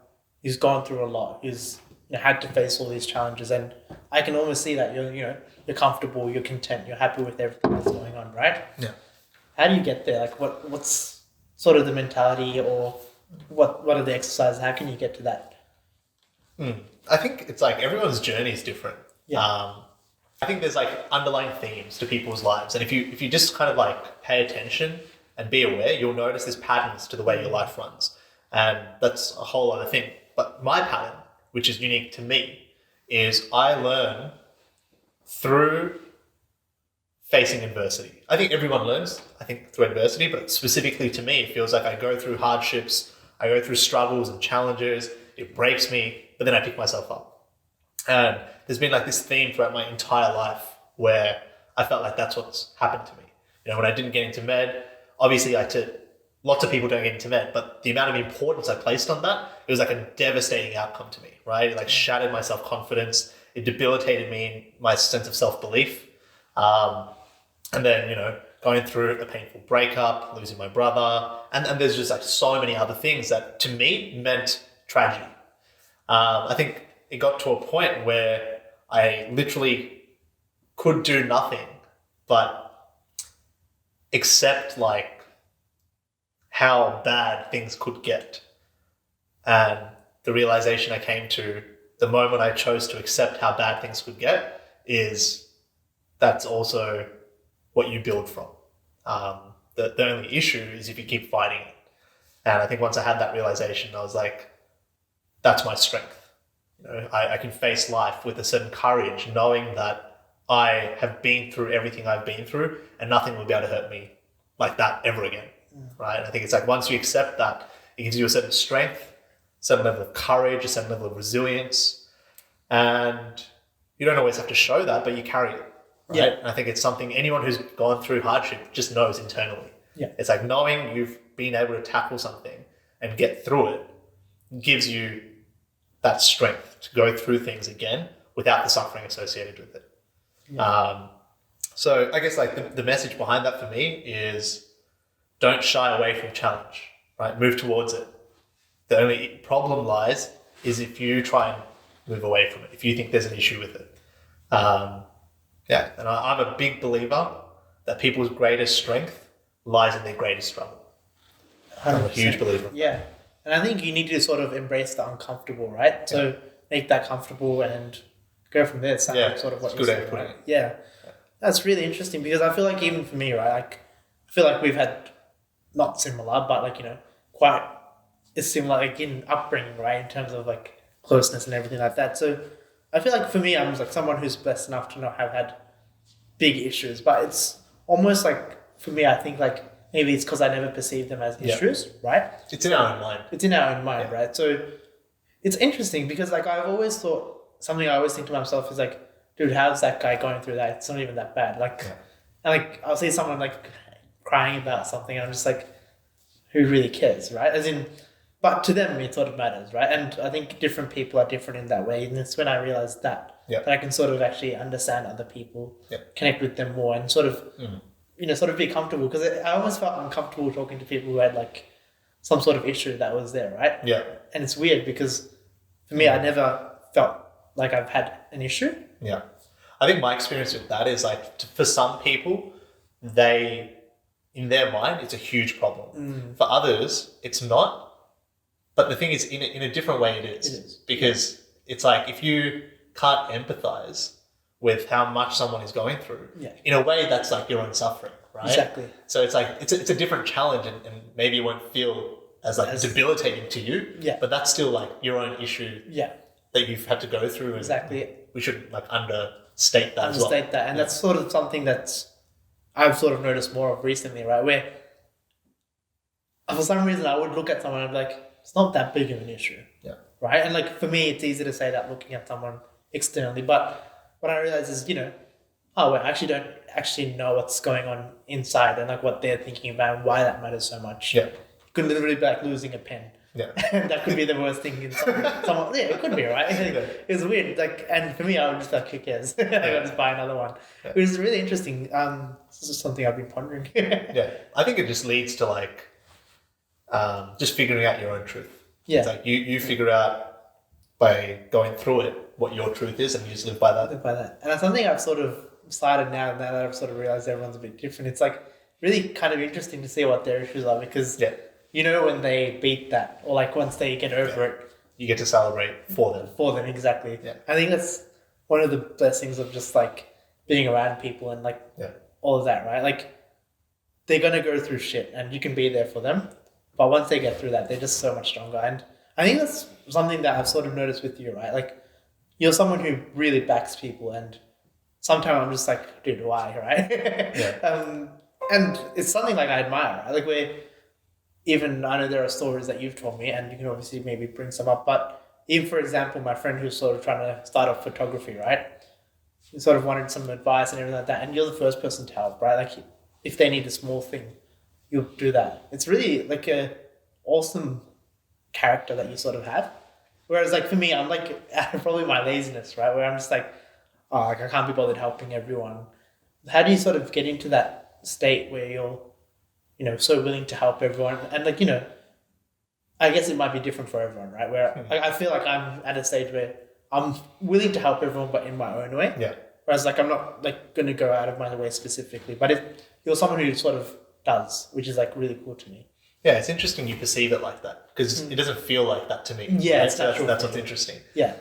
who's gone through a lot, who's had to face all these challenges, and I can almost see that you're comfortable, you're content, you're happy with everything that's going on, right? Yeah. How do you get there? Like what's sort of the mentality, or what are the exercises? How can you get to that? I think it's like everyone's journey is different. Yeah. I think there's like underlying themes to people's lives, and if you just kind of like pay attention and be aware, you'll notice there's patterns to the way your life runs, and that's a whole other thing. But my pattern, which is unique to me, is I learn through facing adversity. I think everyone learns, through adversity, but specifically to me, it feels like I go through hardships, I go through struggles and challenges, it breaks me, but then I pick myself up. And there's been like this theme throughout my entire life where I felt like that's what's happened to me. When I didn't get into med, obviously lots of people don't get into med, but the amount of importance I placed on that, it was like a devastating outcome to me, right? It like shattered my self-confidence. It debilitated me in my sense of self-belief. And then, going through a painful breakup, losing my brother, and there's just like so many other things that to me meant tragedy. I think it got to a point where I literally could do nothing but accept like how bad things could get. And the realization I came to the moment I chose to accept how bad things could get is that's also what you build from. The only issue is if you keep fighting it. And I think once I had that realization, I was like, that's my strength. I can face life with a certain courage, knowing that I have been through everything I've been through and nothing will be able to hurt me like that ever again. Right? And I think it's like once you accept that, it gives you a certain strength, a certain level of courage, a certain level of resilience. And you don't always have to show that, but you carry it. right? Yeah. And I think it's something anyone who's gone through hardship just knows internally. Yeah. It's like knowing you've been able to tackle something and get through it gives you that strength to go through things again without the suffering associated with it. Yeah. So I guess like the message behind that for me is don't shy away from challenge, right? Move towards it. The only problem lies is if you try and move away from it, if you think there's an issue with it. And I'm a big believer that people's greatest strength lies in their greatest struggle. I'm a huge believer. Yeah. And I think you need to sort of embrace the uncomfortable, right? So make that comfortable and go from there. It sounds like sort of what you're saying, right? Yeah. That's really interesting because I feel like even for me, right, like I feel like we've had not similar, but like, quite a similar like in upbringing, right, in terms of like closeness and everything like that. So I feel like for me, I'm like someone who's blessed enough to not have had big issues, but it's almost like for me, I think like maybe it's because I never perceived them as issues, right? It's in our own mind. It's in our own mind, right? So it's interesting because like I've always thought something I always think to myself is like, dude, how's that guy going through that? It's not even that bad. Like, and like I'll see someone like crying about something, and I'm just like, who really cares, right? As in, but to them it sort of matters, right? And I think different people are different in that way, and it's when I realized that I can sort of actually understand other people, connect with them more, and sort of sort of be comfortable because I almost felt uncomfortable talking to people who had like some sort of issue that was there, right? Yeah. And it's weird because for me, I never felt like I've had an issue. Yeah. I think my experience with that is like for some people, in their mind, it's a huge problem. For others, it's not. But the thing is, in a different way, it is. Because it's like if you can't empathize with how much someone is going through, in a way, that's like your own suffering, right? Exactly. So it's like it's a different challenge, and maybe it won't feel as debilitating to you. Yeah. But that's still like your own issue. Yeah. That you've had to go through. And exactly. We shouldn't like understate that as well. Understate that, and that's sort of something that's I've sort of noticed more of recently, right? Where for some reason I would look at someone and be like, it's not that big of an issue. Yeah. Right? And like for me, it's easy to say that looking at someone externally, but what I realize is, I actually don't actually know what's going on inside and like what they're thinking about and why that matters so much. Yeah. It could literally be like losing a pen. Yeah. And that could be the worst thing in someone. It could be, right? It's weird. Like, and for me, I would just like, who cares? I'll just buy another one. Which is really interesting. This is something I've been pondering. Yeah. I think it just leads to like just figuring out your own truth. Yeah. It's like you figure out by going through it what your truth is, and you just live by that. And that's something I've sort of started now that I've sort of realized everyone's a bit different. It's like really kind of interesting to see what their issues are because when they beat that or like once they get over it, you get to celebrate for them. Exactly. Yeah. I think that's one of the blessings of just like being around people and like all of that, right? Like they're gonna go through shit and you can be there for them, but once they get through that, they're just so much stronger. And I think that's something that I've sort of noticed with you, right? Like you're someone who really backs people, and sometimes I'm just like, dude, why, right? And it's something like I admire, right? Like where even I know there are stories that you've told me, and you can obviously maybe bring some up, but even for example, my friend who's sort of trying to start off photography, right? He sort of wanted some advice and everything like that, and you're the first person to help, right? Like if they need a small thing, you'll do that. It's really like a awesome character that you sort of have. Whereas like for me, I'm like probably my laziness, right? Where I'm just like, I can't be bothered helping everyone. How do you sort of get into that state where you're, so willing to help everyone? And like, I guess it might be different for everyone, right? Where I feel like I'm at a stage where I'm willing to help everyone, but in my own way. Yeah. Whereas like I'm not like going to go out of my way specifically. But if you're someone who sort of does, which is like really cool to me. Yeah, it's interesting you perceive it like that because it doesn't feel like that to me. Yeah, right? That's what's interesting. Yeah.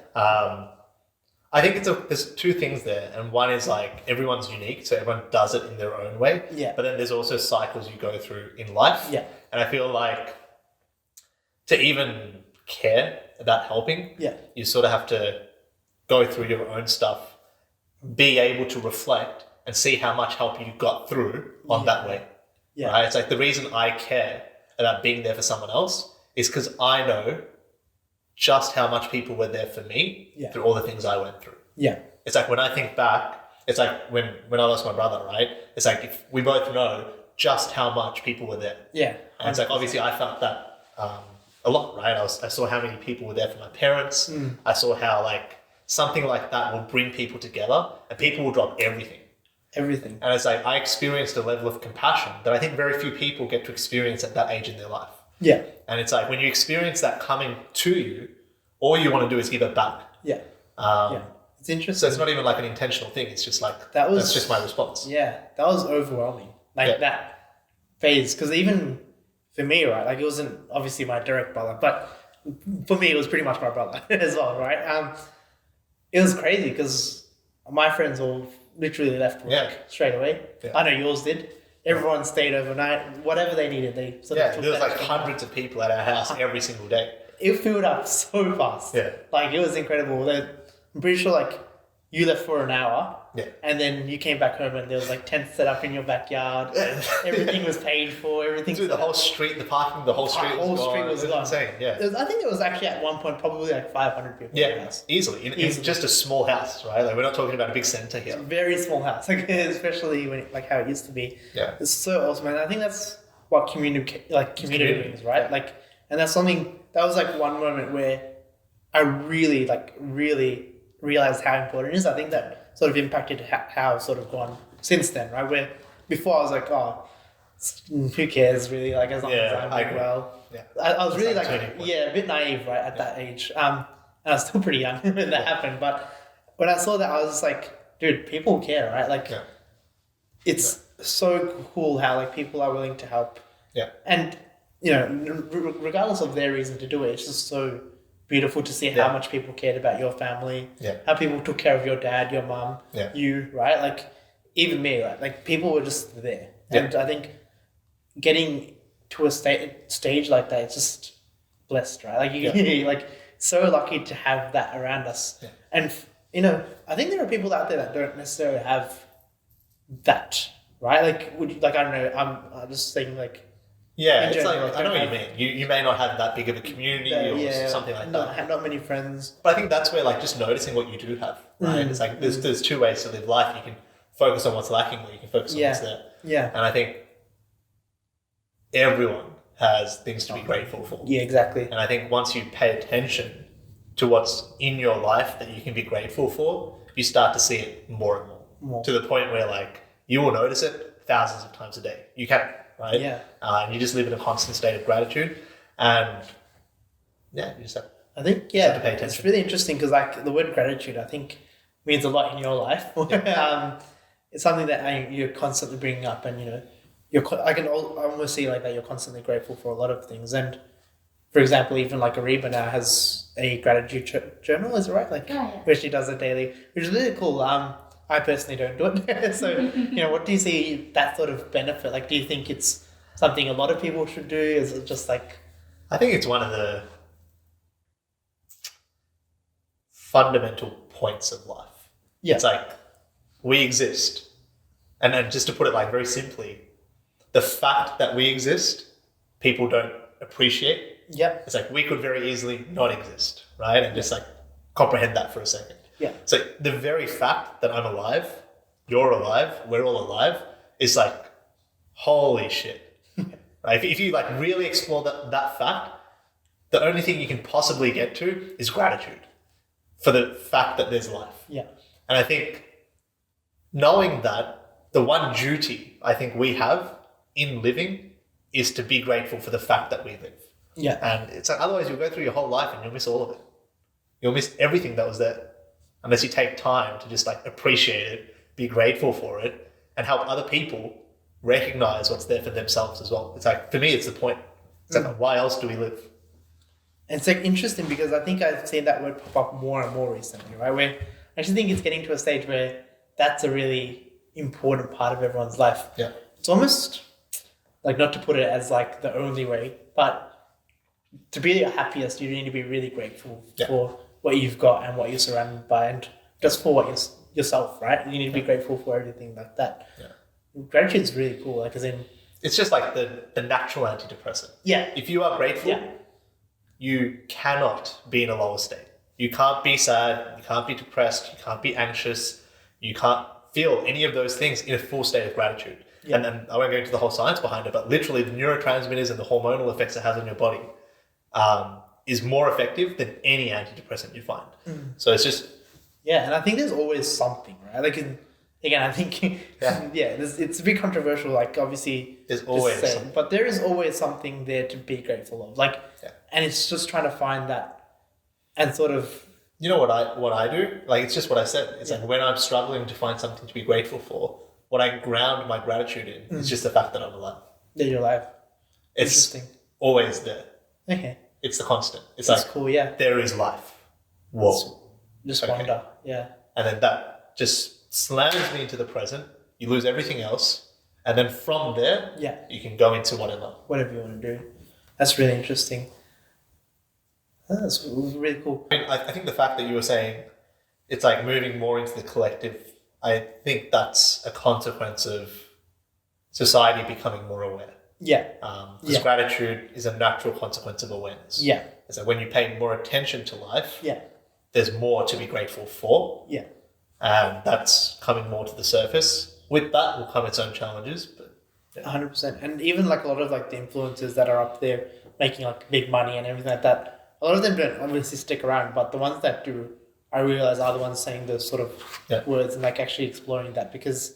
I think there's two things there, and one is like everyone's unique, so everyone does it in their own way. Yeah. But then there's also cycles you go through in life. Yeah. And I feel like to even care about helping, you sort of have to go through your own stuff, be able to reflect and see how much help you got through on that way. Yeah. Right? It's like the reason I care about being there for someone else is because I know just how much people were there for me through all the things I went through. Yeah. It's like when I think back, it's like when I lost my brother, right? It's like if we both know just how much people were there. Yeah. And it's like, obviously I felt that a lot, right? I saw how many people were there for my parents. I saw how like something like that will bring people together and people will drop everything. Everything. And it's like I experienced a level of compassion that I think very few people get to experience at that age in their life. Yeah. And it's like when you experience that coming to you, all you want to do is give it back. Yeah. Yeah. It's interesting. So it's not even like an intentional thing. It's just like, that's just my response. Yeah. That was overwhelming. Like that phase. Because even for me, right, like it wasn't obviously my direct brother, but for me, it was pretty much my brother as well, right? It was crazy because my friends all literally left work straight away. Yeah. I know yours did. Everyone stayed overnight. Whatever they needed, they sort of took. There was like hundreds of people at our house every single day. It filled up so fast. Yeah. Like it was incredible. I'm pretty sure like you left for an hour. Yeah. And then you came back home and there was like tents set up in your backyard. Everything was paid for. Everything. Dude, the whole street, the parking, the whole street was gone. It was insane. Yeah. I think there was actually at one point probably like 500 people. Yeah, in the house. Easily. It's just a small house, right? Like we're not talking about a big center here. It's a very small house, like especially when like how it used to be. Yeah. It's so awesome, and I think that's what community means, right? Yeah. Like, and that's something that was like one moment where I really realized how important it is. I think that sort of impacted how I've sort of gone since then, right? Where before I was like, oh, who cares really? Like as long as I'm doing well. Yeah. I was really like, a bit naive, right, at that age. And I was still pretty young when that happened. But when I saw that, I was just like, dude, people care, right? Like, it's so cool how like people are willing to help. Yeah. And, you know, regardless of their reason to do it, it's just so beautiful to see how much people cared about your family, how people took care of your dad, your mum, you, right? Like, even me, right? Like, people were just there. And I think getting to a stage like that, it's just blessed, right? Like, you're like, so lucky to have that around us. Yeah. And, you know, I think there are people out there that don't necessarily have that, right? Like, I don't know, I'm just thinking, like, yeah, it's like, I know what you mean. You may not have that big of a community or something like that. Not many friends. But I think that's where like just noticing what you do have, right? It's like there's two ways to live life. You can focus on what's lacking or you can focus on what's there. Yeah. And I think everyone has things to be grateful for. Yeah, exactly. And I think once you pay attention to what's in your life that you can be grateful for, you start to see it more and more. To the point where like you will notice it thousands of times a day. You can. Right? Yeah. And you just live in a constant state of gratitude. And you just have, I think, to pay attention. It's really interesting because like the word gratitude, I think means a lot in your life. It's something that you're constantly bringing up and, you know, I almost see like that you're constantly grateful for a lot of things. And for example, even like Ariba now has a gratitude journal, is it right? Like, where she does it daily, which is really cool. I personally don't do it. So, you know, what do you see that sort of benefit? Like, do you think it's something a lot of people should do? Is it just like... I think it's one of the fundamental points of life. Yeah. It's like, we exist. And then just to put it like very simply, the fact that we exist, people don't appreciate. Yep. It's like, we could very easily not exist, right? And just like comprehend that for a second. Yeah. So the very fact that I'm alive, you're alive, we're all alive, is like, holy shit. Right? If you like really explore that fact, the only thing you can possibly get to is gratitude for the fact that there's life. Yeah. And I think knowing that, the one duty I think we have in living is to be grateful for the fact that we live. Yeah. And it's like, otherwise you'll go through your whole life and you'll miss all of it. You'll miss everything that was there. Unless you take time to just like appreciate it, be grateful for it, and help other people recognize what's there for themselves as well. It's like, for me, it's the point. It's like, why else do we live? And it's like interesting because I think I've seen that word pop up more and more recently, right? Where I actually think it's getting to a stage where that's a really important part of everyone's life. Yeah. It's almost like, not to put it as like the only way, but to be your happiest, you need to be really grateful for what you've got and what you're surrounded by, and just for what yourself, right? You need to be grateful for everything like that. Yeah. Gratitude is really cool, like as in... It's just like the natural antidepressant. Yeah. If you are grateful, you cannot be in a lower state. You can't be sad, you can't be depressed, you can't be anxious, you can't feel any of those things in a full state of gratitude. Yeah. And then I won't go into the whole science behind it, but literally the neurotransmitters and the hormonal effects it has on your body is more effective than any antidepressant you find. So it's just... Yeah, and I think there's always something, right? Like, again, I think, it's a bit controversial, like, obviously... There's always something. But there is always something there to be grateful of. Like, and it's just trying to find that and sort of... You know what I do? Like, it's just what I said. It's like when I'm struggling to find something to be grateful for, what I ground my gratitude in is just the fact that I'm alive. That you're alive. It's always there. Okay. It's the constant. That's cool, yeah. There is life. Whoa. Just wonder, yeah. And then that just slams me into the present. You lose everything else. And then from there, you can go into whatever. Whatever you want to do. That's really interesting. That's really cool. I think the fact that you were saying it's like moving more into the collective, I think that's a consequence of society becoming more aware. Yeah. Because gratitude is a natural consequence of awareness. Yeah. It's like when you pay more attention to life, yeah, there's more to be grateful for. Yeah. And that's coming more to the surface. With that will come its own challenges. But 100%. And even like a lot of like the influencers that are up there making like big money and everything like that, a lot of them don't obviously stick around, but the ones that do, I realize, are the ones saying those sort of words and like actually exploring that, because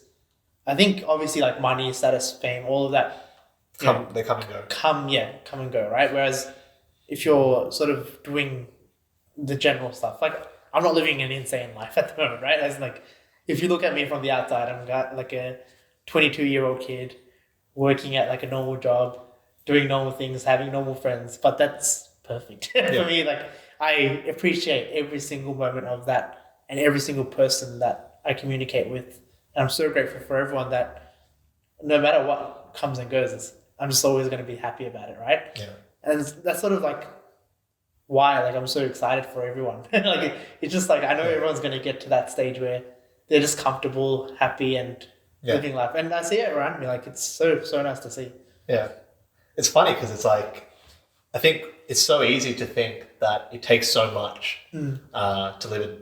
I think obviously like money, status, fame, all of that, they come and go. Come and go, right? Whereas if you're sort of doing the general stuff, like I'm not living an insane life at the moment, right? As like, if you look at me from the outside, I'm got like a 22-year-old kid working at like a normal job, doing normal things, having normal friends, but that's perfect for me. Like I appreciate every single moment of that and every single person that I communicate with. And I'm so grateful for everyone that no matter what comes and goes, I'm just always going to be happy about it, right? Yeah. And that's sort of like why like I'm so excited for everyone. Like it's just like I know everyone's going to get to that stage where they're just comfortable, happy, and living life. And I see it around me. Like it's so nice to see. Yeah. It's funny because it's like, I think it's so easy to think that it takes so much to live a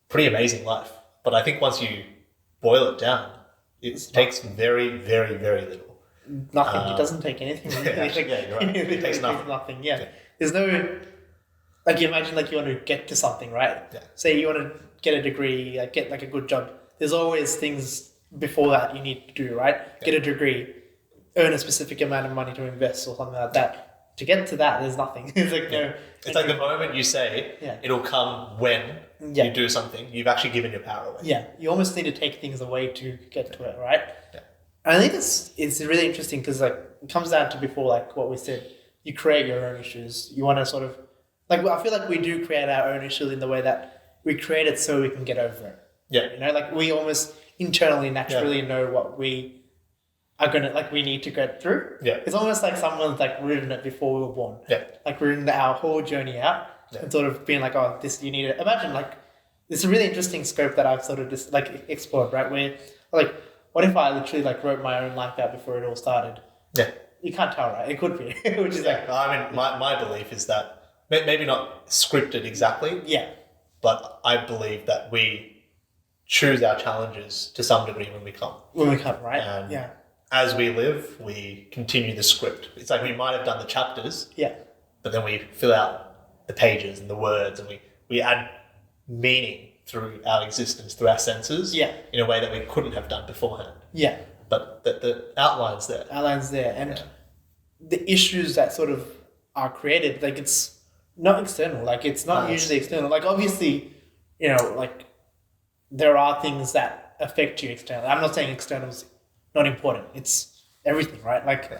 pretty amazing life. But I think once you boil it down, it takes very, very, very little. Nothing. It doesn't take anything. Really. You're right. It takes nothing. Nothing. Yeah. There's no, like you imagine like you want to get to something, right? Yeah. Say you want to get a degree, like get like a good job. There's always things before that you need to do, right? Yeah. Get a degree, earn a specific amount of money to invest or something like that. To get to that, there's nothing. It's like it's like the moment you say it'll come when you do something, you've actually given your power away. Yeah, you almost need to take things away to get to it, right? Yeah. And I think it's really interesting because like it comes down to before like what we said, you create your own issues. You want to sort of like I feel like we do create our own issues in the way that we create it so we can get over it. Yeah. You know, like we almost internally naturally know what we are gonna like we need to get through. Yeah. It's almost like someone's like written it before we were born. Yeah. Like written our whole journey out and sort of being like, oh, this you need to imagine like it's a really interesting scope that I've sort of just like explored, right? Where like what if I literally like wrote my own life out before it all started? Yeah. You can't tell, right? It could be. Which is like I mean my belief is that maybe not scripted exactly. Yeah. But I believe that we choose our challenges to some degree when we come. When we come, right? And as we live, we continue the script. It's like we might have done the chapters, but then we fill out the pages and the words and we add meaning through our existence, through our senses, in a way that we couldn't have done beforehand. Yeah. But the outline's there. Outline's there. And the issues that sort of are created, like it's not external. Like it's not usually external. Like obviously, you know, like there are things that affect you externally. I'm not saying external's not important. It's everything, right? Like,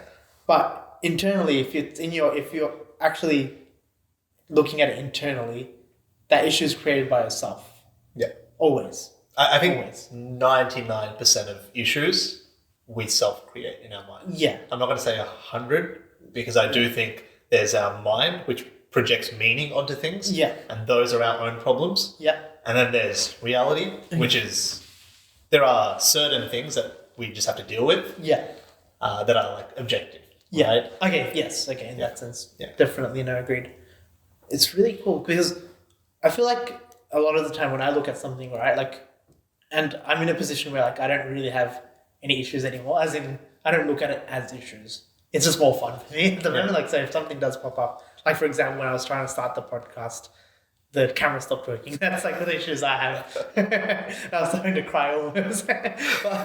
but internally, if you're actually looking at it internally, that issue is created by yourself. Yeah. Always. I think 99% of issues we self-create in our mind. Yeah. I'm not going to say 100 because I do think there's our mind which projects meaning onto things. Yeah. And those are our own problems. Yeah. And then there's reality, which is there are certain things that we just have to deal with. Yeah. That are like objective. Yeah. Right? Okay. Yes. Okay. In that sense. Yeah. Definitely. No, agreed. It's really cool because I feel like a lot of the time when I look at something, right, like And I'm in a position where like I don't really have any issues anymore. As in, I don't look at it as issues. It's just more fun for me at the moment. Like, so if something does pop up, like for example, when I was trying to start the podcast, the camera stopped working. That's like the issues I have. I was starting to cry almost. but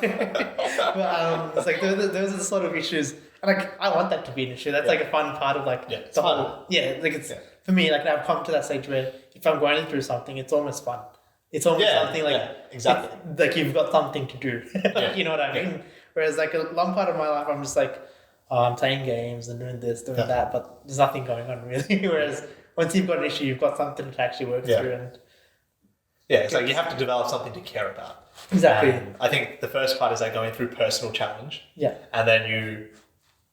it's like those are the sort of issues. And like I want that to be an issue. That's like a fun part of like it's the fun. whole. Yeah, like it's for me. Like I've come to that stage where if I'm going through something, it's almost fun. It's almost something like exactly. Like you've got something to do. You know what I mean? Whereas like a long part of my life, I'm just like, oh, I'm playing games and doing this, doing that, but there's nothing going on really. Whereas once you've got an issue, you've got something to actually work through. And it's like you have to develop something to care about. Exactly. And I think the first part is like going through personal challenge. Yeah. And then you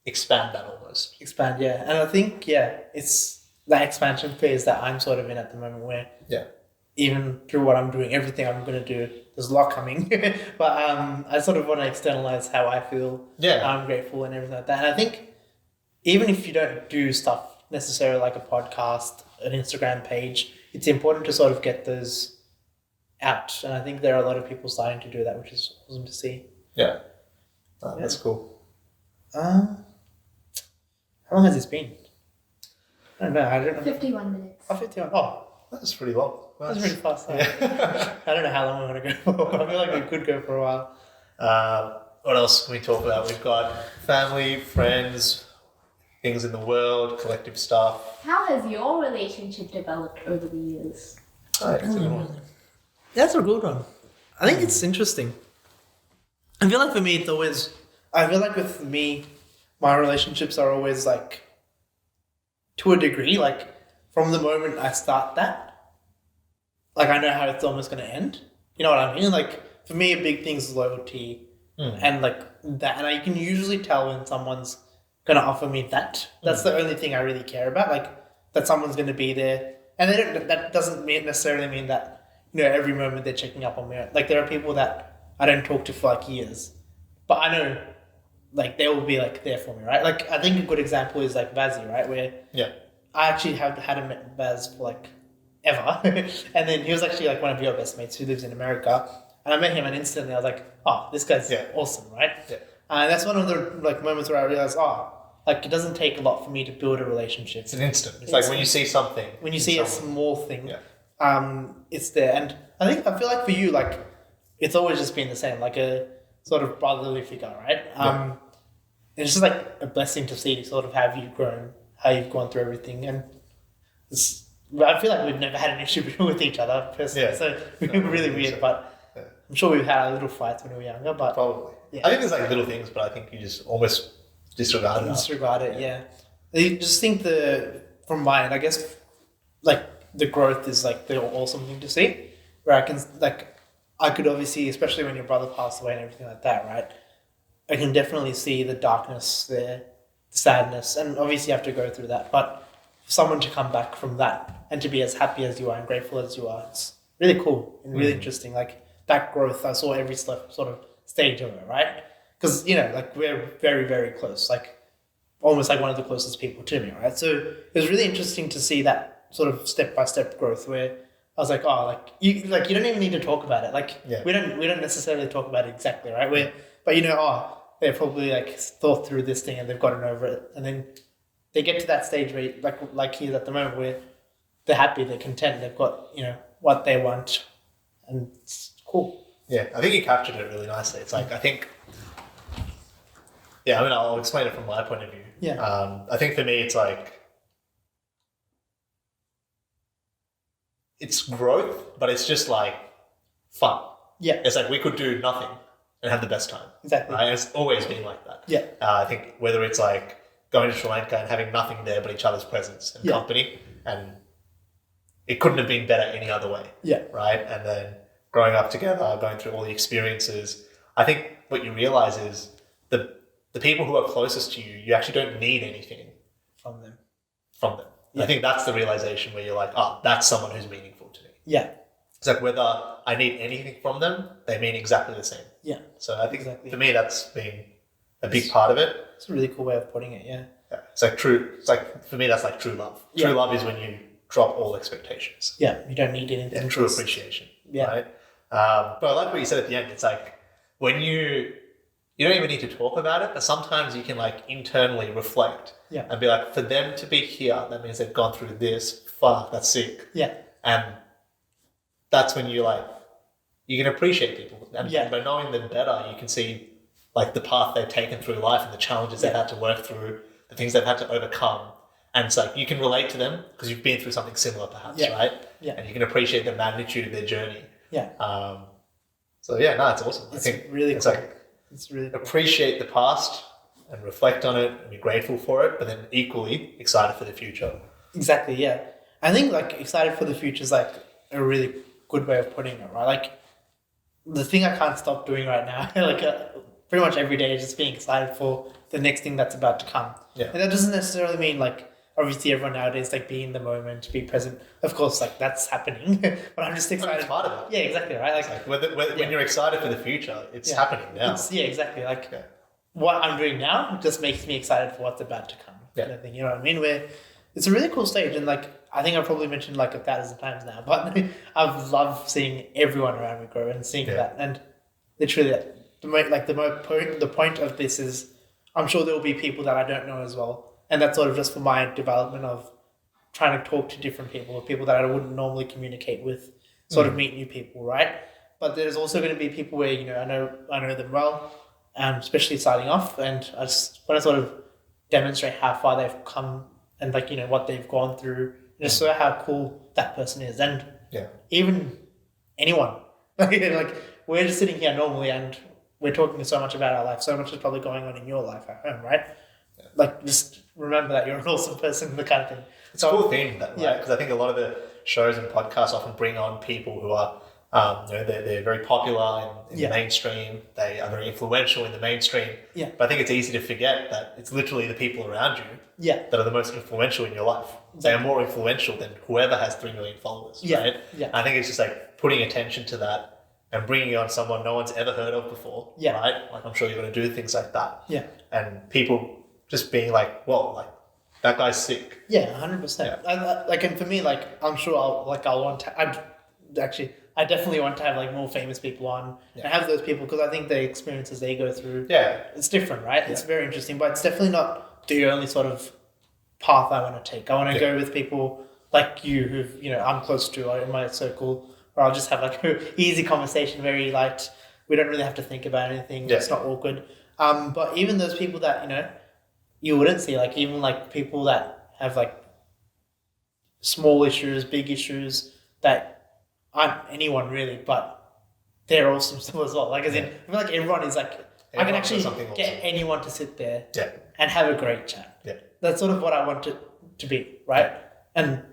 expand that almost. Expand, yeah. And I think, it's that expansion phase that I'm sort of in at the moment where even through what I'm doing, everything I'm going to do, there's a lot coming. But I sort of want to externalize how I feel. Yeah. I'm grateful and everything like that. And I think even if you don't do stuff necessarily like a podcast, an Instagram page, it's important to sort of get those out. And I think there are a lot of people starting to do that, which is awesome to see. Yeah. That's cool. How long has this been? I don't know. 51 minutes. 51. Oh, that's pretty long. That's pretty fast. Yeah. I don't know how long we're going to go for. I feel like we could go for a while. What else can we talk about? We've got family, friends, things in the world, collective stuff. How has your relationship developed over the years? That's a good one. That's a good one. I think it's interesting. I feel like for me, I feel like with me, my relationships are always like, to a degree, like from the moment I start that, like I know how it's almost going to end. You know what I mean? Like for me, a big thing is loyalty and like that. And I can usually tell when someone's going to offer me that. That's the only thing I really care about. Like that someone's going to be there. And that doesn't necessarily mean that, every moment they're checking up on me. Like there are people that I don't talk to for like years, but I know like they will be like there for me, right? Like I think a good example is like Vazzy, right? Where I actually hadn't met Vaz for like ever. And then he was actually like one of your best mates who lives in America. And I met him and instantly I was like, oh, this guy's awesome, right? Yeah. And that's one of the like moments where I realized, like it doesn't take a lot for me to build a relationship. It's an instant. It's like when you see something. When you see a small thing, it's there. And I feel like for you, like it's always just been the same, like a sort of brotherly figure, right? It's just like a blessing to see sort of how you've grown, how you've gone through everything. And I feel like we've never had an issue with each other personally. So we're really weird, but I'm sure we've had little fights when we were younger, but probably. Yeah. I think there's like little things, but I think you just almost disregard it. Yeah. I just think from mine, I guess, like the growth is like the awesome thing to see. Where I could obviously, especially when your brother passed away and everything like that, right? I can definitely see the darkness there, the sadness, and obviously you have to go through that. But for someone to come back from that and to be as happy as you are and grateful as you are, it's really cool and really interesting. Like that growth, I saw every sort of stage of it, right? Because, like we're very, very close, like almost like one of the closest people to me, right? So it was really interesting to see that sort of step-by-step growth where I was like, you don't even need to talk about it. Like we don't necessarily talk about it exactly, right? But they've probably like thought through this thing and they've gotten over it. And then they get to that stage where like here at the moment where they're happy, they're content, they've got, what they want, and it's cool. Yeah, I think you captured it really nicely. It's like, I think, I'll explain it from my point of view. Yeah. I think for me, it's like, it's growth, but it's just like fun. Yeah. It's like we could do nothing and have the best time. Exactly. Right? It's always been like that. Yeah. I think whether it's like going to Sri Lanka and having nothing there but each other's presence and company, and it couldn't have been better any other way. Yeah. Right? And then growing up together, going through all the experiences, I think what you realize is the people who are closest to you, you actually don't need anything from them. Yeah. I think that's the realization where you're like, that's someone who's meaningful to me. Yeah. It's like whether I need anything from them, they mean exactly the same. Yeah. So I think for me, that's been a big part of it. It's a really cool way of putting it, yeah. It's like for me, that's like true love. Yeah. True love is when you drop all expectations. Yeah, you don't need anything. And true appreciation. Yeah. Right? But I like what you said at the end. It's like when you don't even need to talk about it, but sometimes you can like internally reflect and be like, for them to be here, that means they've gone through this. Fuck, that's sick. Yeah. And that's when you can appreciate people. And by knowing them better, you can see like the path they've taken through life and the challenges they've had to work through, the things they've had to overcome. And it's like you can relate to them because you've been through something similar perhaps, right? Yeah. And you can appreciate the magnitude of their journey. Yeah. So it's awesome. It's I think really it's cool. like It's really cool. appreciate the past and reflect on it and be grateful for it, but then equally excited for the future. Exactly, yeah. I think like excited for the future is like a really good way of putting it, right? Like the thing I can't stop doing right now, like pretty much every day is just being excited for the next thing that's about to come. Yeah. And that doesn't necessarily mean like, obviously everyone nowadays like be in the moment, be present. Of course, like that's happening, but I'm just excited. It's part of it. Yeah, exactly, right? Like when you're excited for the future, it's happening now. Exactly. Like what I'm doing now just makes me excited for what's about to come. Kind of thing, you know what I mean? Where it's a really cool stage, and like I think I've probably mentioned like 1,000 times now, but I've loved seeing everyone around me grow and seeing that, and literally the point of this is I'm sure there will be people that I don't know as well, and that's sort of just for my development of trying to talk to different people that I wouldn't normally communicate with, sort of meet new people, right? But there's also going to be people where I know them well, especially starting off, and I just want to sort of demonstrate how far they've come and like what they've gone through, just so how cool that person is, and even anyone like we're just sitting here normally and we're talking so much about our life. So much is probably going on in your life at home, right? Yeah. Like just remember that you're an awesome person, the kind of thing. It's a cool thing, right? Because I think a lot of the shows and podcasts often bring on people who are they're very popular in the mainstream. They are very influential in the mainstream. Yeah. But I think it's easy to forget that it's literally the people around you that are the most influential in your life. Exactly. They are more influential than whoever has 3 million followers, right? Yeah. I think it's just like putting attention to that and bringing on someone no one's ever heard of before, right? Like I'm sure you're going to do things like that. Yeah. And people just being like, well, like that guy's sick. Yeah, 100%. Yeah. And for me, like I'm sure I definitely want to have like more famous people on and have those people, because I think the experiences they go through, it's different, right? Yeah. It's very interesting, but it's definitely not the only sort of path I want to take. I want to go with people like you who I'm close to, or in my circle, where I'll just have like an easy conversation, very light. We don't really have to think about anything. Yeah. It's not awkward. But even those people that you wouldn't see, like even like people that have like small issues, big issues that aren't anyone really, but they're awesome still as well. Like as in, I feel like everyone is like, I can actually get anyone to sit there and have a great chat. Yeah. That's sort of what I want it to be, right? Yeah. And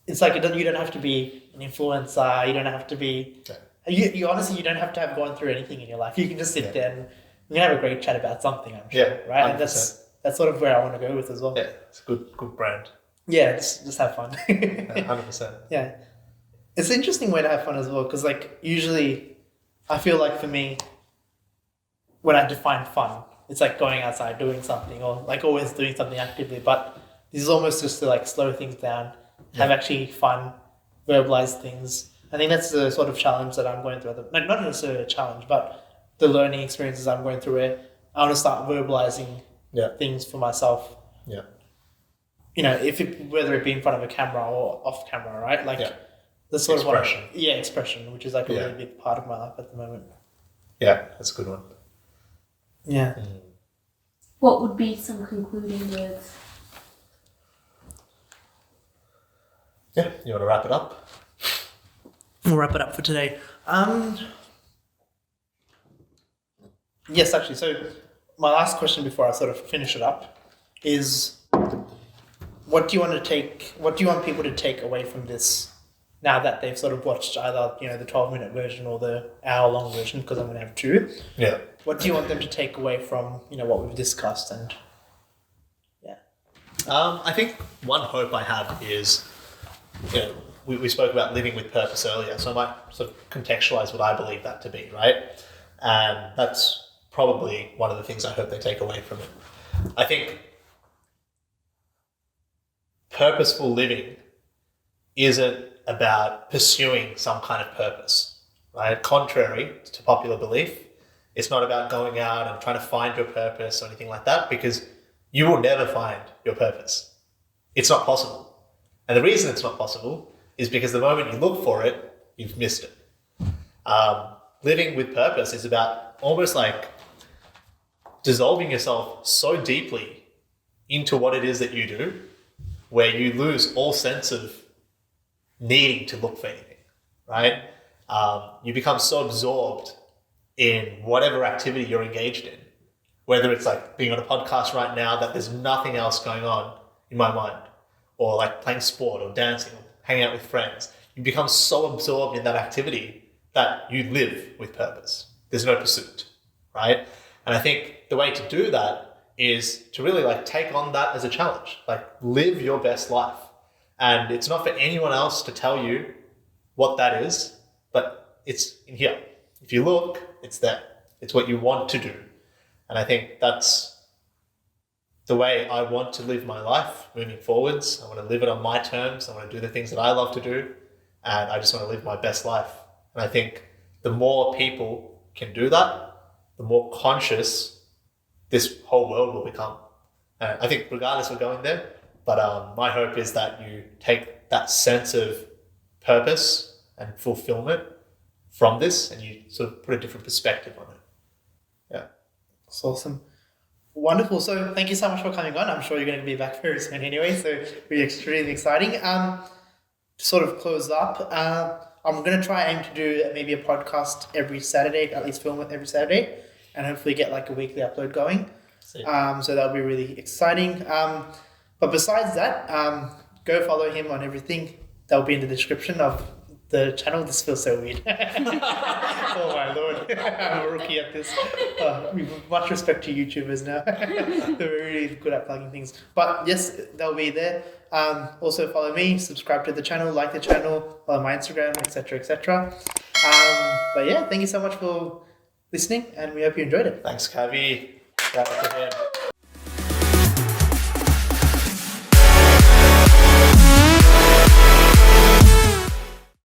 it's like you don't have to be an influencer. You don't have to be. Yeah. You honestly, you don't have to have gone through anything in your life. You can just sit there and you can have a great chat about something. I'm sure, right? 100%. And that's sort of where I want to go with as well. Yeah, it's a good brand. Yeah, just have fun. 100%. Yeah. It's an interesting way to have fun as well, because like usually I feel like for me, when I define fun, it's like going outside doing something, or like always doing something actively, but this is almost just to like slow things down, have actually fun, verbalize things. I think that's the sort of challenge that I'm going through. Like not necessarily a challenge, but the learning experiences I'm going through, where I want to start verbalizing things for myself. Yeah. Whether it be in front of a camera or off camera, right? Like the sort expression. of expression, which is like a really big part of my life at the moment. Yeah, that's a good one. Yeah. What would be some concluding words? Yeah, you want to wrap it up? We'll wrap it up for today. Yes, actually. So my last question before I sort of finish it up is, what do you want people to take away from this now that they've sort of watched either, the 12-minute version or the hour-long version, because I'm going to have 2. Yeah. What do you want them to take away from, what we've discussed? And I think one hope I have is, we spoke about living with purpose earlier, so I might sort of contextualize what I believe that to be, right? And that's probably one of the things I hope they take away from it. I think purposeful living isn't about pursuing some kind of purpose, right? Contrary to popular belief. It's not about going out and trying to find your purpose or anything like that, because you will never find your purpose. It's not possible. And the reason it's not possible is because the moment you look for it, you've missed it. Living with purpose is about almost like dissolving yourself so deeply into what it is that you do, where you lose all sense of needing to look for anything, right? You become so absorbed in whatever activity you're engaged in, whether it's like being on a podcast right now that there's nothing else going on in my mind, or like playing sport or dancing or hanging out with friends. You become so absorbed in that activity that you live with purpose. There's no pursuit, right? And I think the way to do that is to really like take on that as a challenge, like live your best life. And it's not for anyone else to tell you what that is, but it's in here. If you look, it's there. It's what you want to do. And I think that's the way I want to live my life moving forwards. I want to live it on my terms. I want to do the things that I love to do. And I just want to live my best life. And I think the more people can do that, the more conscious this whole world will become. And I think regardless we're going there, but my hope is that you take that sense of purpose and fulfillment from this and you sort of put a different perspective on it. Yeah. That's awesome. Wonderful. So thank you so much for coming on. I'm sure you're going to be back very soon anyway, so it'll be extremely exciting. To sort of close up, I'm going to try aim to do maybe a podcast every Saturday, at least film it every Saturday, and hopefully get like a weekly upload going. So that'll be really exciting. But besides that, go follow him on everything. That'll be in the description of the channel. This feels so weird. Oh my lord. I'm a rookie at this. Much respect to YouTubers now. They're really good at plugging things. But yes, they'll be there. Also follow me, subscribe to the channel, like the channel, follow my Instagram, etc. etc. But yeah, thank you so much for listening and we hope you enjoyed it. Thanks, Kavi. Shout out to him.